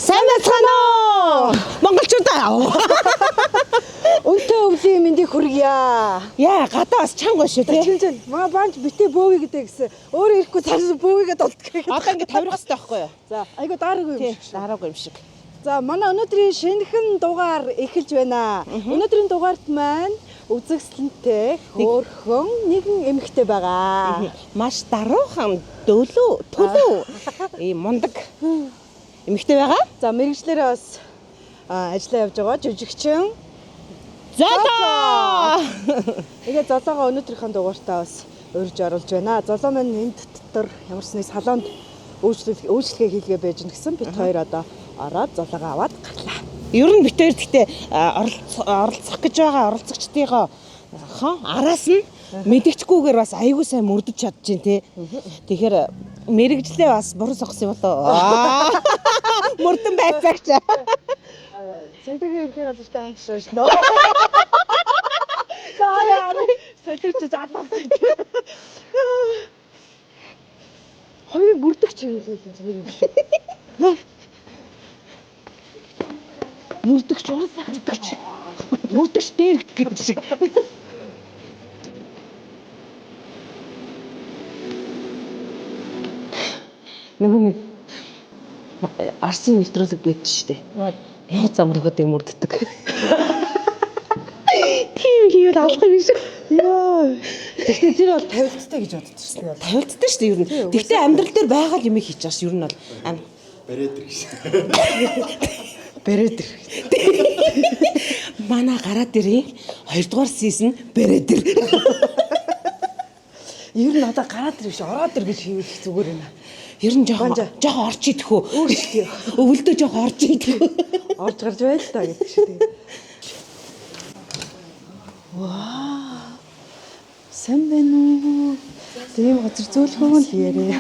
Сайн байцгаана уу? Монголчуудаа. Өнтөө өвлийн мэндийг хүргье. Яа, гадаа бас чанга шүү тий. Чинжэн. Маа банч битээ бөөе гэдэг гэсэн. Өөрөө ирэхгүй цааш бөөегээ толтгох. Одоо ингэ тавирах хэрэгтэй байхгүй юу? За, айгу дараагүй юм шиг. Дараагүй юм шиг. За, манай өнөөдрийн шинэхэн дугаар эхэлж байна. Өнөөдрийн дугаарт маань үзэгсэлэнтэй хөөрхөн нэгэн эмэгтэй байгаа. Маш даруухан төлөө ийм мундаг эмэгтэй байгаа. За, мэрэгчлэрээ бас ажиллаа явж байгаа жижигчин. Золоо. Тэгээ золоогоо өнөөдрийнхөө дугаартаа бас урьж оруулж байна. Золоо маань энд дотор ямар ч нэг салонд үйлчлэгээ хийлгээ байж гэн гэсэн бид хоёр одоо ороод золоогоо аваад гарлаа. Ер нь битээр гэхдээ оролцох гэж байгаа оролцогчдийнхоо араас нь мэдгэцгүйгээр бас аягүй сайн мөрдөж чадж байна тий. Тэгэхээр мэрэгжлээ бас буруу сохсон болоо. Мөрдөн байцаагч. Сэнтэгийн ихээр бол таашш нөө. Саяар сэтгч заалаа. Хоёр бүрдэх чиглэл юм шиг. Мөрдөгч уусаа мөрдөгч. Мөрдөгч дээр гэдэг шиг. Нэг арсын нэвтрүүлэг байдаг шүү дээ. Яа замрагд юм мөрддөг. Тийм хийвэл алах юм шиг. Яа. Тэгэхээр тэр бол тавилттай гэж боддог шээ. Тавилттай шүү дээ ер нь. Тэгтээ амьдрал дээр байгаа юм хийж байгаа ш. Ер нь бол Бэрээдэр гэж. Бэрээдэр. Манай гараа дэрийн 2 дугаар сизон бэрээдэр. Ер нь одоо гараад ир биш ороод ир гэж хийх зүгээр юм аа. Ер нь жоохон орж идэх үү? Өвөлдөө жоохон орж идэх үү? Орж гарч байл л та гэдэг шиг тэгээ. Ваа. Сайн байна уу? Тийм газар зөөлхөн л ярэ.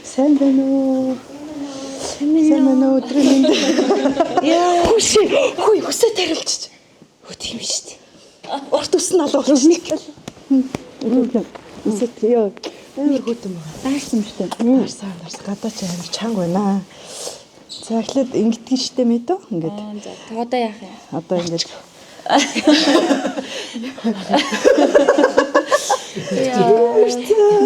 Сайн байна уу? Сайн байна уу? Өдрийн мэнд. Яа, хүй өсөө тарилчих. Хөө тийм шүү дээ. Урт үсэн алуу нэг. Үсэт ёо. Нэг хөтөн байгаа. Даарсан юм шүү дээ. Даарсан гадаа ч амар чанга байна. За эхлээд ингэдэгэн штэ мэдөө ингээд. За одоо яах юм? Одоо ингээд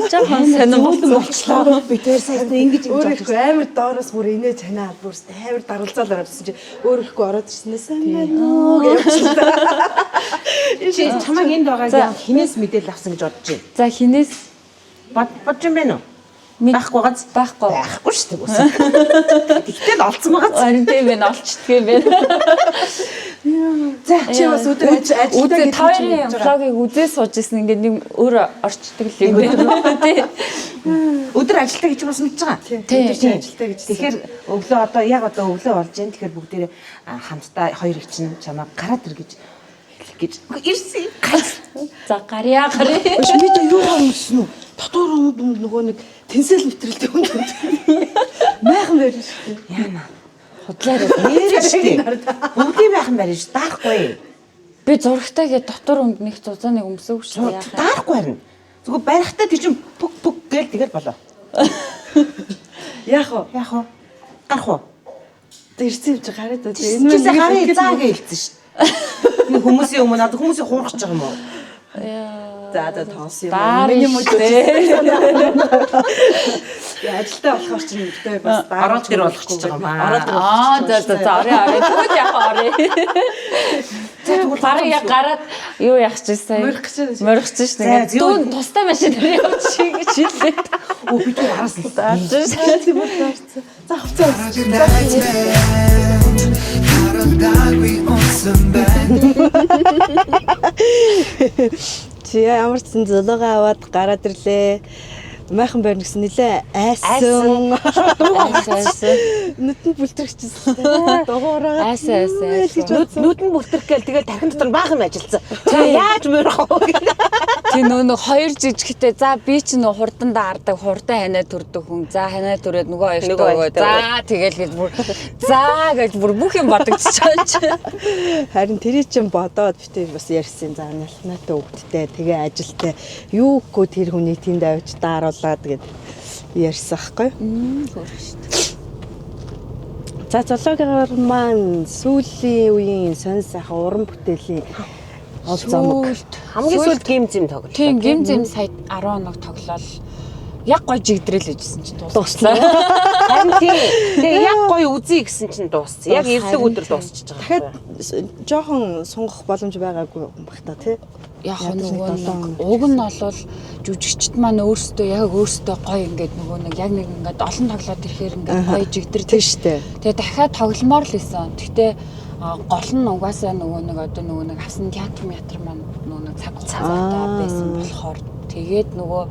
Жаахан сонирхолтой болчлоо. Би тэр сайхан ингэж өөрөө амар доороос бүр инээж ханаа бүр амар даргалзаал орсон чи өөрөө ихгүй ороод ирснээс сайн байна уу гэж явчихсан. Чи чамайг энд байгааг хинээс мэдээлэл авсан гэж бодож байна. За хинээс Бодож юм байна уу? Байхгүй гац. Байхгүй шүү дээ. Тэгтэл олцсон байгаа. Харин тийм байна олчдгийм байна. За чи бас өдөр Үзээ тойрны влогийг үзээ сууж исэн ингээд нэг өөр орчдөг л юм байна. Тий. Өдөр ажилтаа гэж бас мэдж байгаа. Тий. ажилтаа гэж. Тэгэхээр өглөө одоо яг одоо өглөө болж байна. Тэгэхээр бүгдээрээ хамтдаа хоёр их чинь чамаа гараад ир гэж хэлэх гэж ирсэн. За гарья. Биш мэдээ юу хаамсан уу? Дотор нөгөө нэг тэнцэл нэвтрэлтэй хүн. Майхан байж шүү дээ. Яана. Худлаараа нэрэж штэ. Бүгдийн байхан барина ш. Даахгүй. Би зурагтайгээ дотор өмд нэг зузааныг өмсөв шүү яах. Даахгүй харин. Зүгээр барихтаа тийч пүг гээл тэгэл болоо. Яах вэ? Яах вэ? Гарах уу? Ирсэн юм чи гараад байгаа. Энэ мэн гарын заа гэлсэн ш. Энэ хүмүүсийн өмнө одоо хүмүүсийн хуурч байгаа юм уу? За тоос юм. Миний мөдөө. Ажилтаа болохоор ч юм битээ бас Ороод гэр болгочихж байгаа маа. За орой. Тэгвэл яах орой. Тэгвэл барыг гараад юу яах ч сая. Морих гэж нэг. Дүүн тустай машин дээр явчих гэж хэлээ. Оо би тэр араас л За хувцас. Чи ямар ч золоогоо аваад гараад ирлээ. Майхан байна гэсэн нэлээ айсан. Нүдэнд бүлтрэгчсэн. Дугуураа. Айсан. нүдэн бүлтрэх гээл тэгэл тархин дотор баахан ажилласан. За яаж мөрөх вэ? Тэ нөгөө хоёр жижигтэй за би ч нөгөө хурдандаа ардаг хурдан ханаа төрдөг хүн. За ханаа төрөөд нөгөө хоёртоо өгөө. За тэгэл гэж бүр за гэж бүр бүх юм бодогдчихоо чи. Харин тэрий чин бодоод битээ бас ярьсан. За нялхнаатай өвдөлттэй тэгээ ажилтай юугүй тэр хүний тэнд авч дааруулаад гэд ярьсан байхгүй. Хөөх шүү дээ. За зоологоор маань сүүлийн үеийн сонь сайхан уран бүтээлийн ол замаг. Хамгийн сүүлд гимзэм тоглолоо. Тийм гимзэм сая 10 хоног тоглол. Яг гоё жигдрэл гэжсэн чинь Дуслаа. Харин тийм. Тэгээ яг гоё үзье гэсэн чинь дууссан. Яг эвлэг өдөр дуусчихж байгаа. Дахиад жоохон сунгах боломж байгаагүй баг та тий. Яг нөгөө уг нь бол жүжигчд маань өөрсдөө яг өөрсдөө гоё ингээд нөгөө нэг яг нэг ингээд олон тоглоод ирэхээр ингээд гоё жигдэрдэг штэ. Тэгээ дахиад тогломоор л исэн. Гэхдээ гол нь угаасаа нөгөө нэг одоо нөгөө нэг авсан театр маань нөгөө нэг цаг хугацаатай байсан болохоор тэгээд нөгөө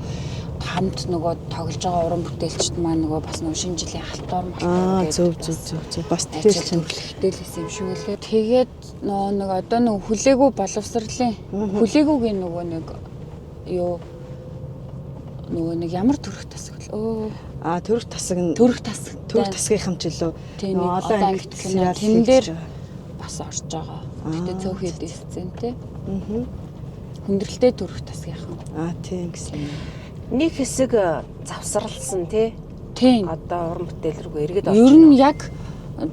хамт нөгөө тоглож байгаа уран бүтээлчд маань нөгөө бас нөгөө шинэ жилийн халтур зөв бас тэр чинь хэлтэйсэн юм шиг үлээ. Тэгээд нэг одоо нэг хүлээгүй боловсролын хүлээгүйгийн нөгөө нэг юу нөгөө нэг ямар төрөх тасаг л төрөх тасаг нь төрөх тасгийнхан ч илүү олон ангит тэн дээр бас орж байгаа. Гэтэ цөөхөд эсцэн тий. Хүндрэлтэй төрөх тасгийнхан. Тийм гэсэн. Нэг хэсэг завсралсан тий. Тийм. Одоо уран бүтээл рүү эргээд орж. Ер нь яг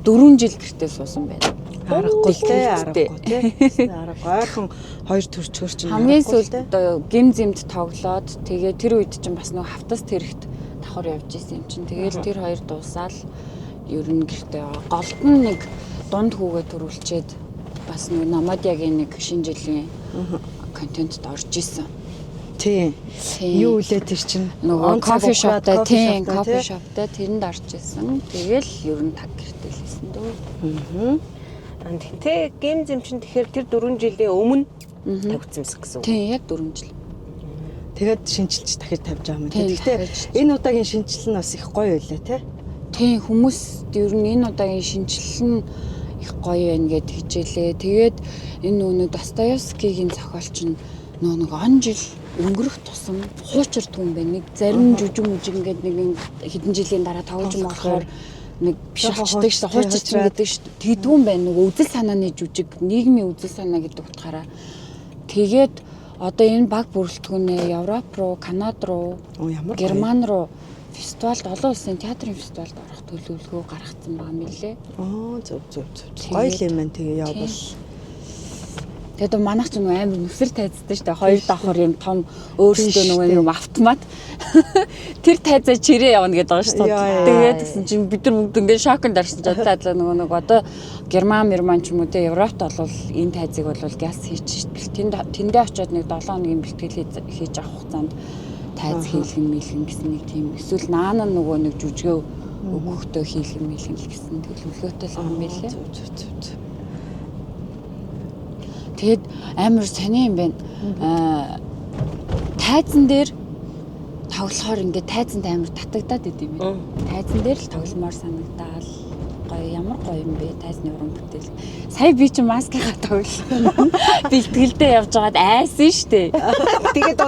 4 жил гэртээ суусан байна. Аргагүй тий. Аргагүй. Ойрхон 2 төрч хөрч хамгийн сүүлд одоо гимзэмд тоглоод тэгээ тэр үед чинь бас нэг хавтас тэрэгт давхар явж исэн юм чинь. Тэгээл тэр хоёр дуусаал ер нь гэртээ голд нь нэг дунд хүүгээ төрүүлчээд бас нэг Намадягийн нэг шинэ жилийн контентд орж исэн. Тийм. Юу үлээ тэр чинь нөгөө кофе шоптай тийм кофе шоптай тэрэнд орж исэн. Тэгэл ер нь таг гэртэл хийсэн дөө. Тэ гимзэм чинь тэгэхээр тэр 4 жилийн өмнө тавьчихсан гэсэн үг. Тийм яг 4 жил. Тэгээд шинжилж дахиж тавьж байгаа юм. Гэхдээ энэ удаагийн шинжил нь бас их гоё байлаа тий. Тийм хүмүүс ер нь энэ удаагийн шинжил нь их гоё байна гэд хичээлээ. Тэгээд энэ нөгөө Достоевскигийн зохиолч нь нэг он жил өнгөрөх тусам хуучир түн байна. Нэг зарим жүжиг ингээд нэг хэдэн жилийн дараа тоглож болохоор нэг биш очдаг шүү хуучирч гэдэг шүү. Тэгдгүүн байна. Нэг үзэл санааны жүжиг, нийгмийн үзэл санаа гэдэг утгаараа. Тэгээд одоо энэ баг бүрэлдэхүүнээ Европ руу, Канада руу, Герман руу фестивальд олон улсын театрын фестивальд орох төлөвлөгөө гаргацсан байгаа мэлээ. Зөв. Гоё юм байна тэгээ явбал. Тэгээд манайх ч нэг амар нүсэр тайздаг шүү дээ. Хоёр давхар юм том өөрсдөө нөгөө юм автомат. Тэр тайзаа чирээ явна гэдэг байгаа шүү дээ. Тэгээд гэсэн чинь бид нар бүгд ингээд шокнд орсон ч одоо нөгөө нэг одоо Герман ч юм уу те Европт бол энэ тайзыг бол газ хийж шít. Тэндээ очиод нэг 7 хоногийн бэлтгэл хийж авах хугацаанд тайз хийлгэн гэсэн нэг тийм эсвэл наана нөгөө нэг жүжигөө өгөхдөө хийлгэн гэсэн төлөвлөгөөтэй л юм байлээ. Тэгэд амар сони юм байна. Тайзан дээр тоглохоор ингээд тайзанд амар татагдаад идэв юм. Тайзан дээр л тогломоор санагдаал. Гоё ямар гоё юм бэ тайзны уран бүтээл. Сая би чи маскагаа тоглосон. Бэлтгэлдээ явж байгаад айсан штэ. Тэгээ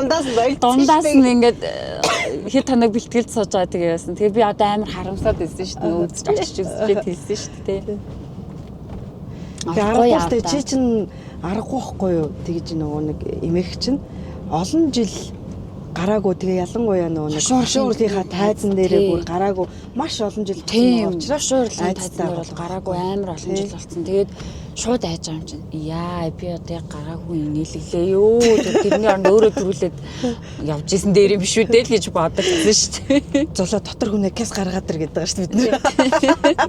дундаас нь ингээд хэд хоног бэлтгэлд сууж байгаа тэгээ яасан. Тэгээ би одоо амар харамсаад байсан штэ. Үзэж очиж үзээд хэлсэн штэ. Аргагүй чи чин аргагүй байхгүй юу тэгж нөгөө нэг эмээх чинь олон жил гараагүй тэгээ ялангуяа нөгөө шуурлынхаа тайзан дээрээ бүр гараагүй маш олон жил болсон учраас шуурлын тайзан дээр бол гараагүй амар олон жил болсон. Тэгээд шууд айж байгаа юм чинь яа би одоо гараагүй нээлгэлээ ёо тэрний оронд өөрөө төрүүлээд явж исэн дээр юм биш үү дээ л гэж бодогдсон шүү дээ. Золоо дотор хүнээ кэс гаргаад ир гэдэг байгаа шүү бид нэр.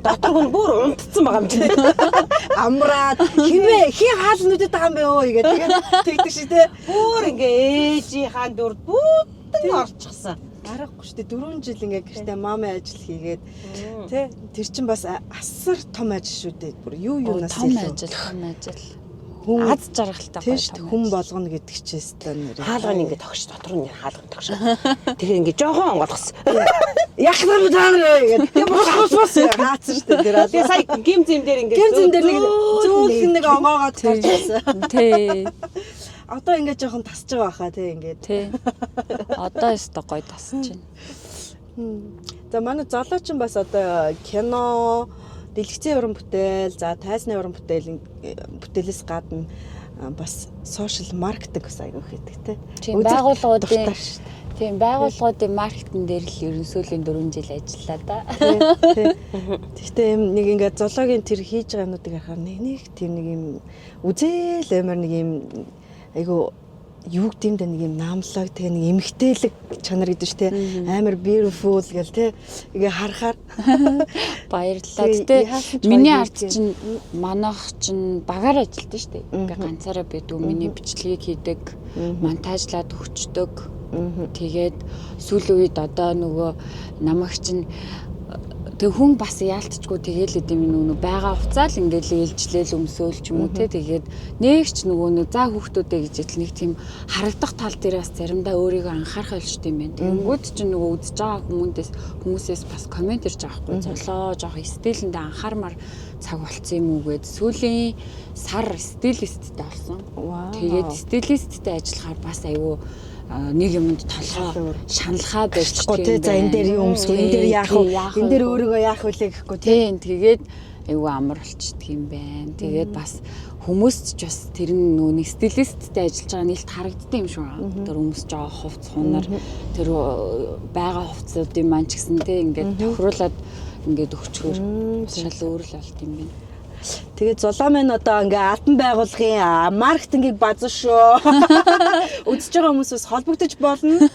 Дотор хүн бүр унтцсан байгаа юм чинь. Амраад хинвэ хий хаал нүдэд байгаа юм бэ өө гэдэг тэгдэг шүү дээ. Бүр ингээ ээжийнхаа дүрд бүтэн орчихсан. Аргагүй шүү дээ 4 жил ингээ гэртээ мамын ажил хийгээд тий тэр чинь бас асар том ажил шүү дээ. Бүр юунаас том ажил. Хүн аз жаргалтай гоё том. Хүн болгоно гэдэг чинь стан нэр. Хаалганы ингээ тогш дотор нь хаалган тогш. Тэгэхээр ингээ жоохон онгоолгосон. Яг нар гэдэг. Тэгээ бус хаацсан шүү дээ. Тэгээ сая гимзэм дээр ингээ гимзэм дээр нэг зөөлхөн нэг онгоогоо тарчсан. Тий. Одоо ингээ жоохон тасж байгаа хаа тий ингээ. Тий. Одоо өстө гоё тасж байна. За манай золоочин бас одоо кино, дэлгэцийн уран бүтээл, за тайзны уран бүтээлээс гадна бас сошиал маркетинг бас аягүй хийдэг тий. Тийм байгууллагуудын Тийм байгууллагуудын маркетинг дээр л ерөн сүүлийн 4 жил ажиллаа да. Гэхдээ нэг ингээд зоологийн тэр хийж байгаа юмнуудыг харахаар нэг тийм нэг юм үзэл амар нэг юм айгу юу гэмдэ нэг юм наамлаг тэгээ нэг эмгтээлэг чанар гэдэг шүү дээ. Амар beautiful гэл те. Ингээ харахаар Баярлалаа. Гэтэ миний ард чинь манайх чинь багаар ажилладаг шүү дээ. Ингээ ганцаараа бидүү миний бичлэгийг хийдэг, монтажлаад өгчдөг. Тэгээд сүүлийн үед одоо нөгөө намайг чинь тэг хүн бас яалтчгүй тэгээл идэм нөгөө байгаа хуцаа л ингээл ээлжлээл өмсөөл ч юм уу те тэгээд нэг ч нөгөө за хүүхдүүдээ гэж итл нэг тийм харагдах тал дээр бас заримдаа өөрийгөө анхаарах ойлжтой юм байна. Тэнгүүд чинь нөгөө үзэж байгаа хүмүүсээс бас комент ирж байгаа хгүй золоо жоох стилэндээ анхаармаар цаг болцсон юм уу гэд сүүлийн сар стилисттэй болсон. Тэгээд стилисттэй ажиллахаар бас айгүй нэг юмд толгой шаналхаа байж гоо тий за энэ дээр юу өмсгөө энэ дээр яах вэ энэ дээр өөрийгөө яах вэ гэхгүй тий тэгээд айгүй амар болчихдөг юм байна. Тэгээд бас хүмүүст ч бас тэр нэг стилисттэй ажиллаж байгаа нэлт харагддаг юм шиг байна. Тэр өмсөж байгаа хувцс хунаар тэр байгаа хувцсуудын маань ч гэсэн тий ингээд тохируулаад ингээд өгчхөөр шал өөр л болт юм байна. Тэгээд золомын одоо ингээ албан байгууллагын маркетингийг базар шүү. Үзэж байгаа хүмүүсээс холбогдож болно.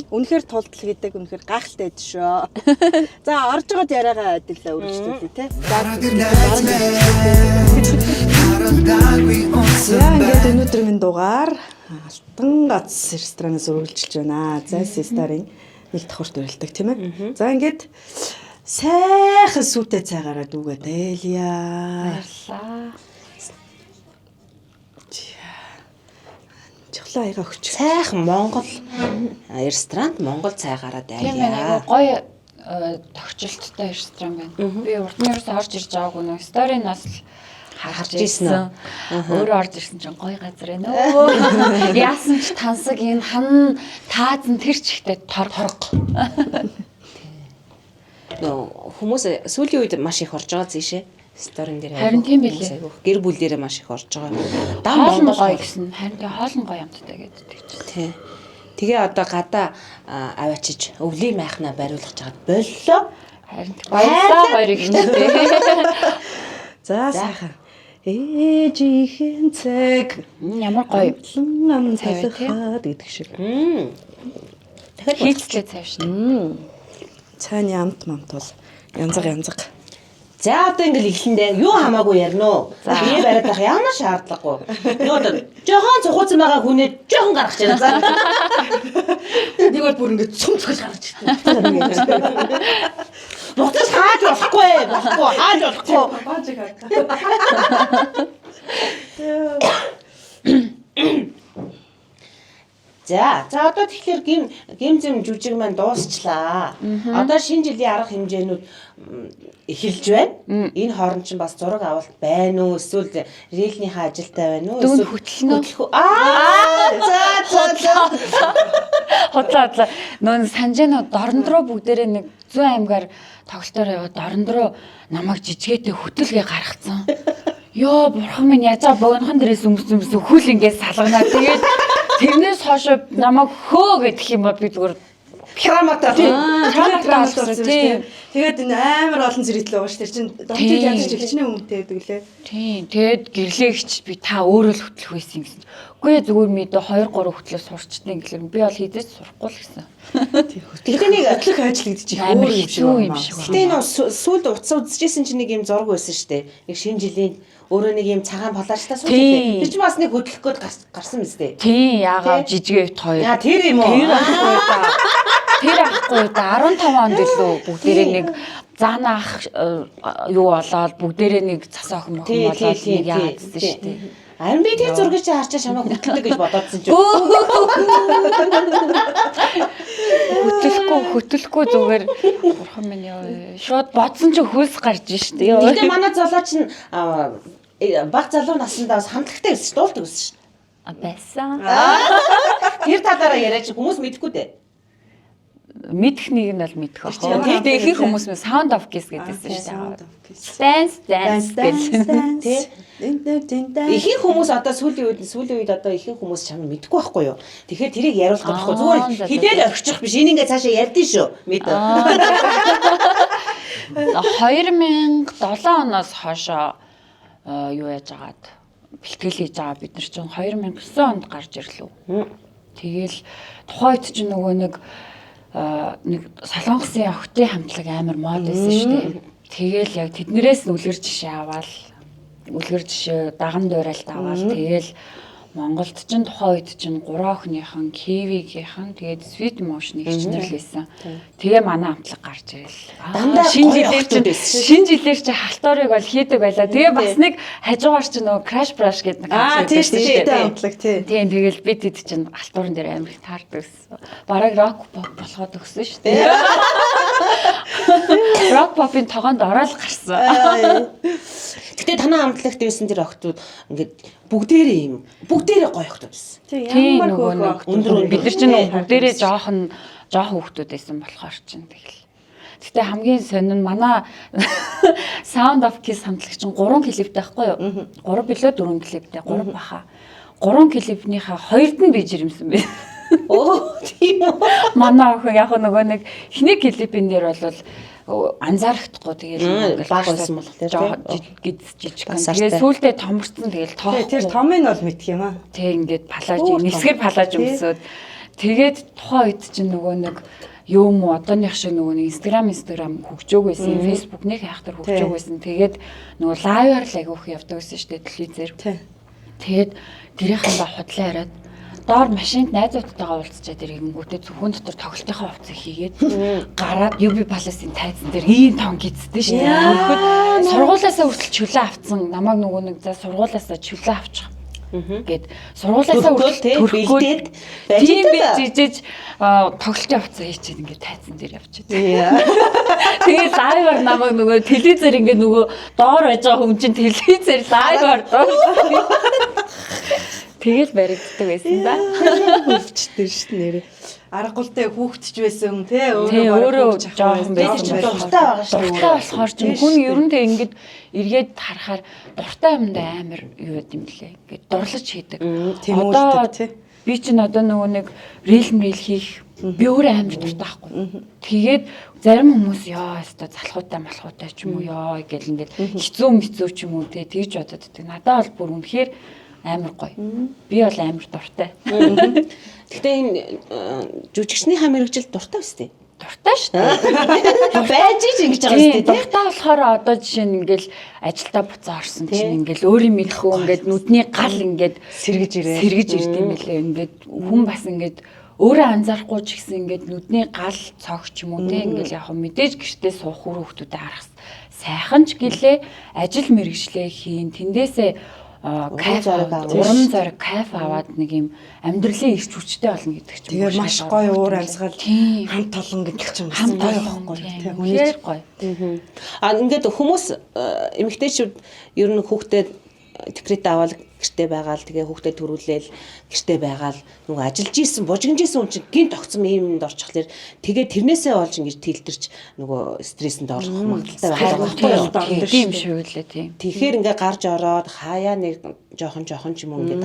Үнэхээр тултал гэдэг үнэхээр гайхалтай байд шүү. За орж байгаад яриагаа адилаа үргэлжлүүлээ те. Ингээд өнөөдөр минь дугаар Алтан гац ресторанаас үргэлжилж байна. Зайс старын нэг давхарт урилдаг тийм ээ. За ингээд сайхан сүтэ цайгаараа дүүгээд ээлья. Баярлаа. Чухлаа аяга өгч. Сайхан Монгол ресторанд Монгол цайгаараа Тийм дайлаа. байна. Гоё тогтчлолттой ресторан байна. Би урд нь ерөөсөөр орж ирж байгаагүй нөө сториноос л харж ирсэн. Өөрөө орж ирсэн чинь гоё газар байна. Яасан ч тансаг энэ хан таазан тэр чихтэй торго. Хүмүүс сүүлийн үед маш их орж байгаа зэшээ. Сторин дээр Харин тийм билээ. Гэр бүл дээрээ маш их орж байгаа. Хоол нь гоё гэсэн. Харин тэгээ хоол нь гоё юмтай гэдэг чинь. Тий. Тэгээ одоо гадаа аваачиж өвлийн майхнаа бариулах чагаад боллоо. Харин баярлалаа хоёрыг ихтэй. За сайхан. Ээжийн цаг Ямар гоё ам талхаад гэдэг шиг. Тэгэхээр хийцлээ цаавшна. Цааны амт мамт бол янзаг. за одоо ингээл эхлэндээ юу хамаагүй ярина уу? Бие бариад байх ямар шаардлагагүй. Нөгөө жоохон цухууцсан байгаа хүнээ жоохон гаргаж яана. За. Нэг бол бүр ингэ цөмцгөл гарч ирсэн. Нутас хааж болохгүй. Хааж болохгүй. Баажиг хаа. За одоо тэгэхээр гимзэм жүжиг маань дуусчлаа. Одоо шинэ жилийн арга хэмжээнүүд эхэлж байна. Энэ хооронд чинь бас зураг авалт байна уу? Эсвэл релийнхаа ажилтай байна уу? Дүүн хөтлөнө. За. Хотлоо. Нөө санжаанууд дорнд руу бүгдээрээ нэг 100 аймгаар тоглолтоор яваад дорнд руу намайг жижигээтэй хөтөлгээ гаргацсан. Йоо бурхан минь язаа богинохон дээрээс өмс хөл ингээд салганаа. Тэгээд тэрнээс хойш намайг хөө гэдэг юм ба би зүгээр Крамата. Тийм. Тэгээд энэ амар олон зэрэгтэл байгаа ш. Тэр чинь донтыг ядаж хэлчихнэ үнэтэй гэдэг лээ. Тийм. Тэгэд гэрлээгч би та өөрөө л хөтлөх байсан гэсэн. Үгүй ээ зүгээр мэдээ 2 3 хөтлөөс сурчтیں۔ Гэхлээр би бол хийдэж сурахгүй л гэсэн. Тэгтээ нэг хөтлөх ажиллагдчих их Амар өөр хэцүү юм юм шиг шиг байна. Гэтэ энэ сүүлд утас үзчихсэн чинь нэг юм зураг байсан шүү дээ. Нэг шинэ жилийн өөрөө нэг юм цагаан палаачтай сууж Тийм. тэр чинь бас нэг хөдлөх гээд гарсан мэт дээ. Тийм яагаад жижигэвт хоёр. Яа тэр юм уу? Тэр ахгүй да 15 онд илүү бүгдээрээ нэг заана ах юу болоод бүгдээрээ нэг цас охин мохин болоод нэг яадсан шүү дээ. Харин би тэр зургийг чи харчаа шамаа хөтлөдөг гэж бодоодсон ч. Хөтлөхгүй зүгээр бурхан минь ёо. Шууд бодсон ч хөлс гарч шүү дээ. Гэтэ манай залуу чинь баг залуу насндаа бас хамтлагтай байсан шүү, дуулдаг байсан шүү. Байсан. Тэр талаараа яриач хүмүүс мэдэхгүй дээ. Мэдэх нэг нь бол мэдэх аа. Гэхдээ ихэнх хүмүүс нь sound of kiss гэдээсэн шүү дээ. Dance Dance. Тэ Ихэнх хүмүүс одоо сүүлийн үед одоо ихэнх хүмүүс чамд мэдгүй байхгүй юу. Тэгэхээр тэрийг яриулах гэхгүй зүгээр хідэл орчих биш. Энийг ингээ цаашаа ярьдэн шүү. Мэд. 2007 оноос хойшоо юу яаж агаад бэлтгэл хийж байгаа бид нар чинь 2009 онд гарч ирлээ. Тэгэл тухайд чинь нөгөө нэг Солонгосын охтын хамтлаг амар мод байсан шүү дээ. Тэгэл яг тэднэрээс үлгэр жишээ аваад үлгэр жишээ даган дуурайлт аваад тэгэл Монголд чинь тухайн үед чинь 3 охиныхан, Kiwi-гийнхан тэгээд Sweet Emotion-ыг хичнэрлээсэн. Тэгээ манай хамтлаг гарч ирэл. Шинэ жилээр чи халтуурыг бол хийдэг байлаа. Тэгээ бас нэг хажуугаар чи нөгөө Crash Brush гэдэг нэг тийм шүү дээ хамтлаг тий. Тийм тэгэл бид хэд чинь халтуурын дээр амар их таардаг гэсэн. Бараг rock pop болоход өгсөн шүү дээ. Rock pop-ын тогоонд ороод гарсан. Гэтэ танаа хамтлагт байсан тэр охтууд ингээд бүгдээрээ гоё охтууд байсан. Тийм нөгөө өндөр бид нар чинь бүгдээрээ жоохон хүүхдүүд байсан болохоор чинь тэгэл. Гэтэ хамгийн сонин нь манай Sound of Kiss хамтлагч чинь 3 клиптэй байхгүй юу? 3 билүү 4 клиптэй 3 баха. 3 клипнийхаа 2-д нь би жирэмсэн байна. Оо тийм үү. Манай охин яг нөгөө нэг эхний клипэн дээр бол анзаарахдаггүй тэгээд баг байсан болох тийм жижиг. Тэгээд сүүлдээ томорцсон тэгээд тоо. Тэр томыг бол мэдх юм аа. Тэг ингээд палаж нисгэр палаж өмсөд тэгээд тухайн үед чинь нөгөө нэг юм уу одооных шиг нөгөө нэг Instagram хөгжөөгүйсэн, Facebook нэг хайхтар хөгжөөгүйсэн. Тэгээд нөгөө лайваар л агиух явдаг байсан шүү дээ телевизээр. Тэгээд тэрийнхэн худлаа яриад доор машинд найзуудтайгаа уулзчаад ирэнгүүтээ зөвхөн дотор тоглолтынхаа хувцас хийгээд гараад UB Palace-ийн тайзан дээр ийм том гиздэн шүү дээ. Сургуулаасаа хүртэл чөлөө авцсан. Намайг нөгөө нэг за сургуулаасаа чөлөө авчих. Гэт сургуулаасаа хүртэл бэлдээд тийм бижиж тоглолтын хувцас хийчихэд ингээд тайзан дээр явчихад. Тэгээд лайваар намайг нөгөө телевизээр ингээд нөгөө доор байж байгаа хүн чинь телевизээр лайваар тэгэл баригддаг байсан да. Хөвчтэй шүү нэрээ. Аргагүй хүүхдч байсан тий өөрөө жоохон байсан. Дуртай байгаа шүү. Дуртай болохоор ч хүн ерөнтэй ингээд эргээд харахаар дуртай юмд амар юу яд юм лээ. Ингээд дурлаж хийдэг. Одоо би чинь одоо нөгөө нэг рил хийх би өөрөө амар дуртай байхгүй. Тэгээд зарим хүмүүс ёо өстой залхуутай ч юм уу ёо гэл ингээд хэцүү ч юм уу тэгж бодоод байдаг. Надад бол бүр үнэхээр амар гоё. Би бол амар дуртай. Гэхдээ энэ жүжигчний мэрэгжил дуртай өстэй. Дуртай шүү дээ. Байж ингэж байгаа өстэй тий. Дуртай болохоор одоо жишээ нь ингээл ажилдаа буцаа орсон чинь ингээл өөрийн мэдхүү ингээд нүдний гал ингээд сэргэж ирд юм лээ. Ингээд хүн бас ингээд өөрөө анзаарахгүй ч гэсэн ингээд нүдний гал цогч юм уу тий ингээл яг мэдээж гэртээ суух хүүхдүүдэд харах сайхан ч гэлээ ажил мэргэжлээ хийн тэндээсээ кайф уран зориг кайф аваад нэг юм амьдралын ирч хүчтэй болно гэдэг чинь тэгээд маш гоё уур амьсгал хамт толон гэдэг чинь бас гоё байхгүй тийм үнээр гоё. Ингээд хүмүүс эмэгтэйчүүд ер нь хүүхдэд декрет аваад гэртээ байгаа л тэгээ хүүхдэд төрүүлээл гэртээ байгаа л нөгөө ажиллаж исэн бужигнж исэн хүн чинь гинт огцом юмд орчихлоор тэгээ тэрнээсээ болж ингэж тэлтэрч нөгөө стрессэнд орох магадaltaй байгаа тийм шүү лээ тийм. Тэгэхээр ингээ гарч ороод хаяа нэг жоохон ч юм уу ингээ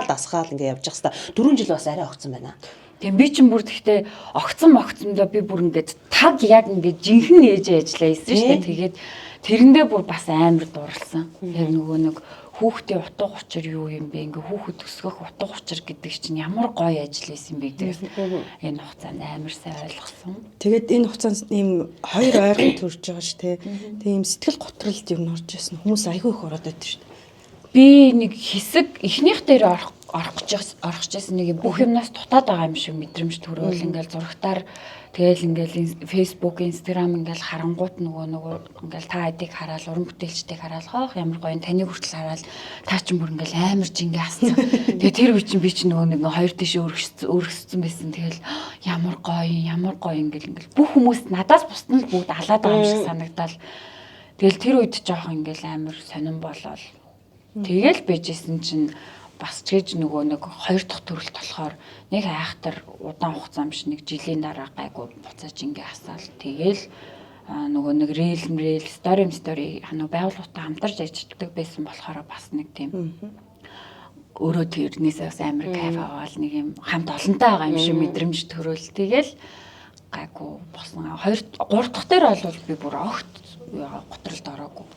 дасгаал ингээ явж байгаа хэвээр 4 жил бас арай огцом байна. Тийм би чинь бүр тэгтээ огцомдоо би бүр ингээд таг яг ингээд жинхэнэ ээж ажиллаа хийсэн шүү дээ. Тэгээд тэрэндээ бүр бас амар дурлсан. Яг нөгөө нэг хүүхдийн утга учир юу юм бэ? Ингээ хүүхэд өсгөх утга учир гэдэг чинь ямар гоё ажил хийсэн бэ гэдэгс энэ хугацаанд амар сайн ойлгосон. Тэгээд энэ хугацаанд ийм хоёр ойрхон төрж байгаа ш тийм сэтгэл готролд юм орж ирсэн. Хүмүүс айгүй их ороод байдаг ш. Би нэг хэсэг эхнийх дээр орох гэжсэн нэг бүх юмнаас дутаад байгаа юм шиг мэдрэмж төрөөл ингээл зурагтаар тэгэл ингээл Facebook, Instagram ингээл харангуут нөгөө ингээл та айдыг хараад уран бүтээлчдийг хараад хоох ямар гоё таныг хүртэл хараад та ч бүр ингээл амар жингээ асцсан. Тэгээ тэр үе чинь би чинь нөгөө нэг хоёр тийш өөргөссөн байсан. Тэгэл ямар гоё ингээл бүх хүмүүс надаас бусд нь бүгд алаад байгаа юм шиг санагдал. Тэгэл тэр үед жоох ингээл амар сонирн болол. Тэгэл бэжсэн чинь бас ч гэж нөгөө нэг хоёр дахь төрөлт болохоор нэг айхтар удаан хугацаа биш нэг жилийн дараа гайгүй буцааж ингээ асаал тэгэл нөгөө нэг рeel story нөгөө байгууллагатай хамтарч ажилладаг байсан болохоор бас нэг тийм өөрөө тэрнээсээ бас амар кайф аваад нэг юм хамт олонтой байгаа юм шиг мэдрэмж төрөөл. Тэгэл гайгүй болсон. 2 3 дахь дээр бол би бүр огт готролд ороогүй.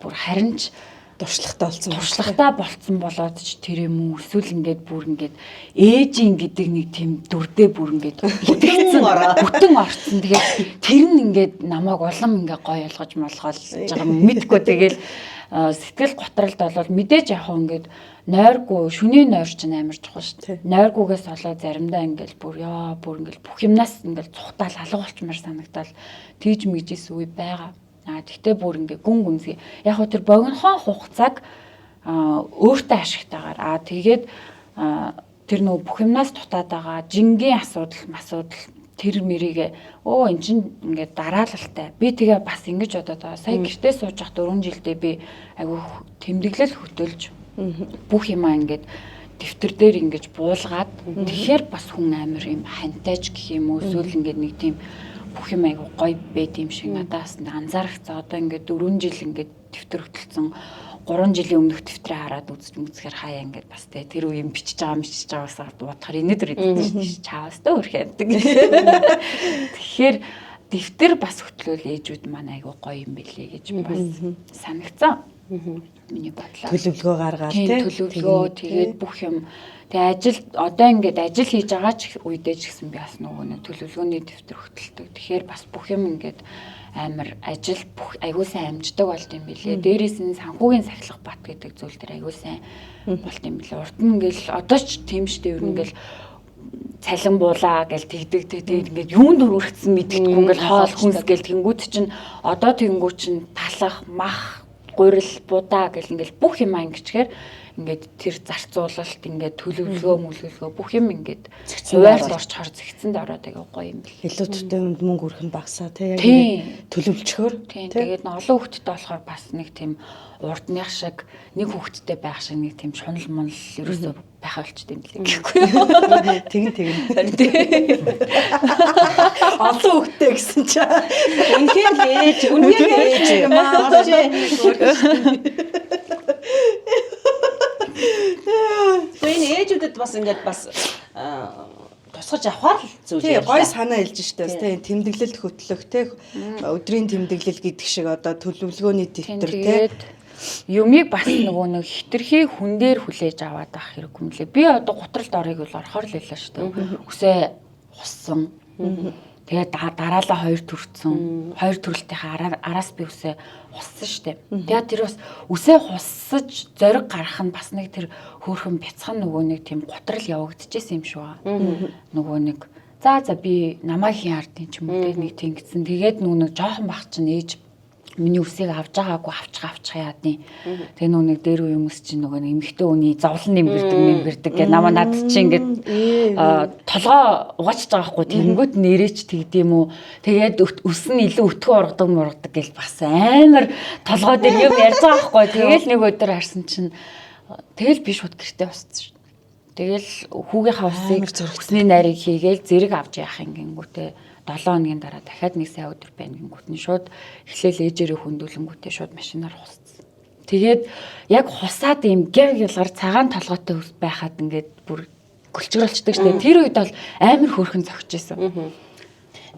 Бүр харин ч туршлагатай болцсон болоод ч тэр юм уу эсвэл ингээд бүр ингээд ээжийн гэдэг нэг тийм дүрдээ бүр ингээд бүтэн орцсон. Тэгээд тэр нь ингээд намайг улам ингээд гоё ялгаж байгаа мэдгүй. Тэгэл сэтгэл готролд болол мэдээж яг ингээд нойргүй шүний нойр чинь амар чухал шүү дээ. Нойргүйгээс болоод заримдаа ингээд бүр ингээд бүх юмнаас ингээд цухтаал алга болчмаар санагдал тийж мэгжсэн үе байгаа. Тэгтээ бүр ингээ гүн гүнзгий. Яг хөө тэр богинохон хугацааг өөртөө ашигтайгаар тэгээд тэр нөгөө бүх юмнаас дутаад байгаа жингийн асуудал тэр мэрийгээ эн чинь ингээ дараалалтай. Би тэгээ бас ингэж бодоод байгаа. Сая гэртээ сууж явах 4 жилдээ би айгүй тэмдэглэл хөтөлж бүх юмаа ингээд дэвтэр дээр ингэж буулгаад тэгэхээр бас хүн амар юм хантайж гэх юм уу эсвэл ингээд нэг тийм бүх юм айгу гоё байт юм шиг надаас анзаарчихсан. Одоо ингээд 4 жил ингээд дэвтэр хөтөлсөн 3 жилийн өмнөх дэвтрээ хараад үзэхээр хаяа ингээд бас тэр үе юм бичиж байгаагаас бодохоор инээдэр идэж чаавстай өрхөмдөг. Тэгэхээр дэвтэр бас хөтлөөл ээжүүд маань айгу гоё юм билээ гэж бас санагцсан. Миний бодлоо. Төлөвлөгөө гаргаад төлөвлөгөө тэгээд бүх юм тэгээ одоо ингээд ажил хийж байгаа ч үедээ ч гэсэн би бас нөгөө нэг төлөвлөгөөний дэвтэр хөтэлдэг. Тэгэхээр бас бүх юм ингээд амар ажил бүх аягүй сайн амждаг болт юм билээ. Дээрээс нь санхүүгийн сахилах бат гэдэг зүйл дээр аягүй сайн болт юм билээ. Урд нь ингээл одоо ч тийм штэ ер нь ингээл цалин буулаа гэл тэгдэг тэгээд ингээд юунд өргөцсөн мэддэггүй ингээл хоол хүнс гэл тэнгүүд чинь одоо тэнгүүд чинь талах мах гурил будаа гэл ингээл бүх юм ангичгээр ингээд тэр зарцуулалт ингээд төлөвлөгөө бүх юм ингээд хуваард орчхоор зэгцэнд ороод байгаа гоё юм бэл. Илүү төстэй юмд мөнгө өрөх нь багасаа яг төлөвлөчхөр. Тэгээд олон хүүхэдтэй болохоор бас нэг тийм урдных шиг нэг хүүхэдтэй байх шиг нэг тийм шунал мунал ерөөсөө байх болчтой юм лээ гэхгүй юу. Тэгин. Олон хүүхэдтэй гэсэн чинь үнхээр ээж маа энэ ээжүүдэд бас ингээд бас тусгаж авахар л зүйл юм. Гой санаа илж штэ. Тэ тэмдэглэлд хөтлөх тэ өдрийн тэмдэглэл гэдэг шиг одоо төлөвлөгөөний дэвтэр тэ юмыг бас нөгөө нэг хитрхи хүн дээр хүлээж аваад авах хэрэггүй юм лээ. Би одоо гутралд орыг бол орохоор л байлаа штэ. Үсээ хуссан. Тэгээд дараалал 2 төрсөн. 2 төрөлтийнхаа араас би үсээ хуссан штэ. Тэгээд тэр бас үсээ хуссаж зориг гарах нь бас нэг тэр хөөрхөн бяцхан нөгөө нэг тийм гутрал явагдчихсэн юм шиг байгаа. Нөгөө нэг за би намайг хийн ардын ч юм уу нэг тийм гэсэн. Тэгээд нөгөө нэг жоохон бах чинь ээж миний үсийг авч байгаагүй авчих яадیں۔ Тэгээ нүг дээр үе хүмүүс чинь нөгөө эмэгтэй үний зовлон нэмгэрдэг гэх намаа над чинь ингээд толгоо угаачж байгаа хгүй тэгэнгүүт нэрээч тэгдэм үү. Тэгээд үс нь илүү өтгөө ургадаг гэл бас амар толгоо дээр юм ярьж байгаа хгүй. Тэгэл нэг өдөр харсан чинь тэгэл би шууд гэртээ босчихсон шүү. Тэгэл хүүгийнхаа усыг өсний найрыг хийгээл зэрэг авч яах ингэнгүүтээ 7 хоногийн дараа дахиад нэг сая өдөр байна гингүүтний шууд эхлээл ээжээрээ хөндүүлэнгүүтээ шууд машинаар хусцсан. Тэгээд яг хусаад юм гялгаар цагаан толгойтой байхад ингээд бүр гөлчгөрлцдөг штэ. Тэр үед бол амар хөөрхөн зогч исэн.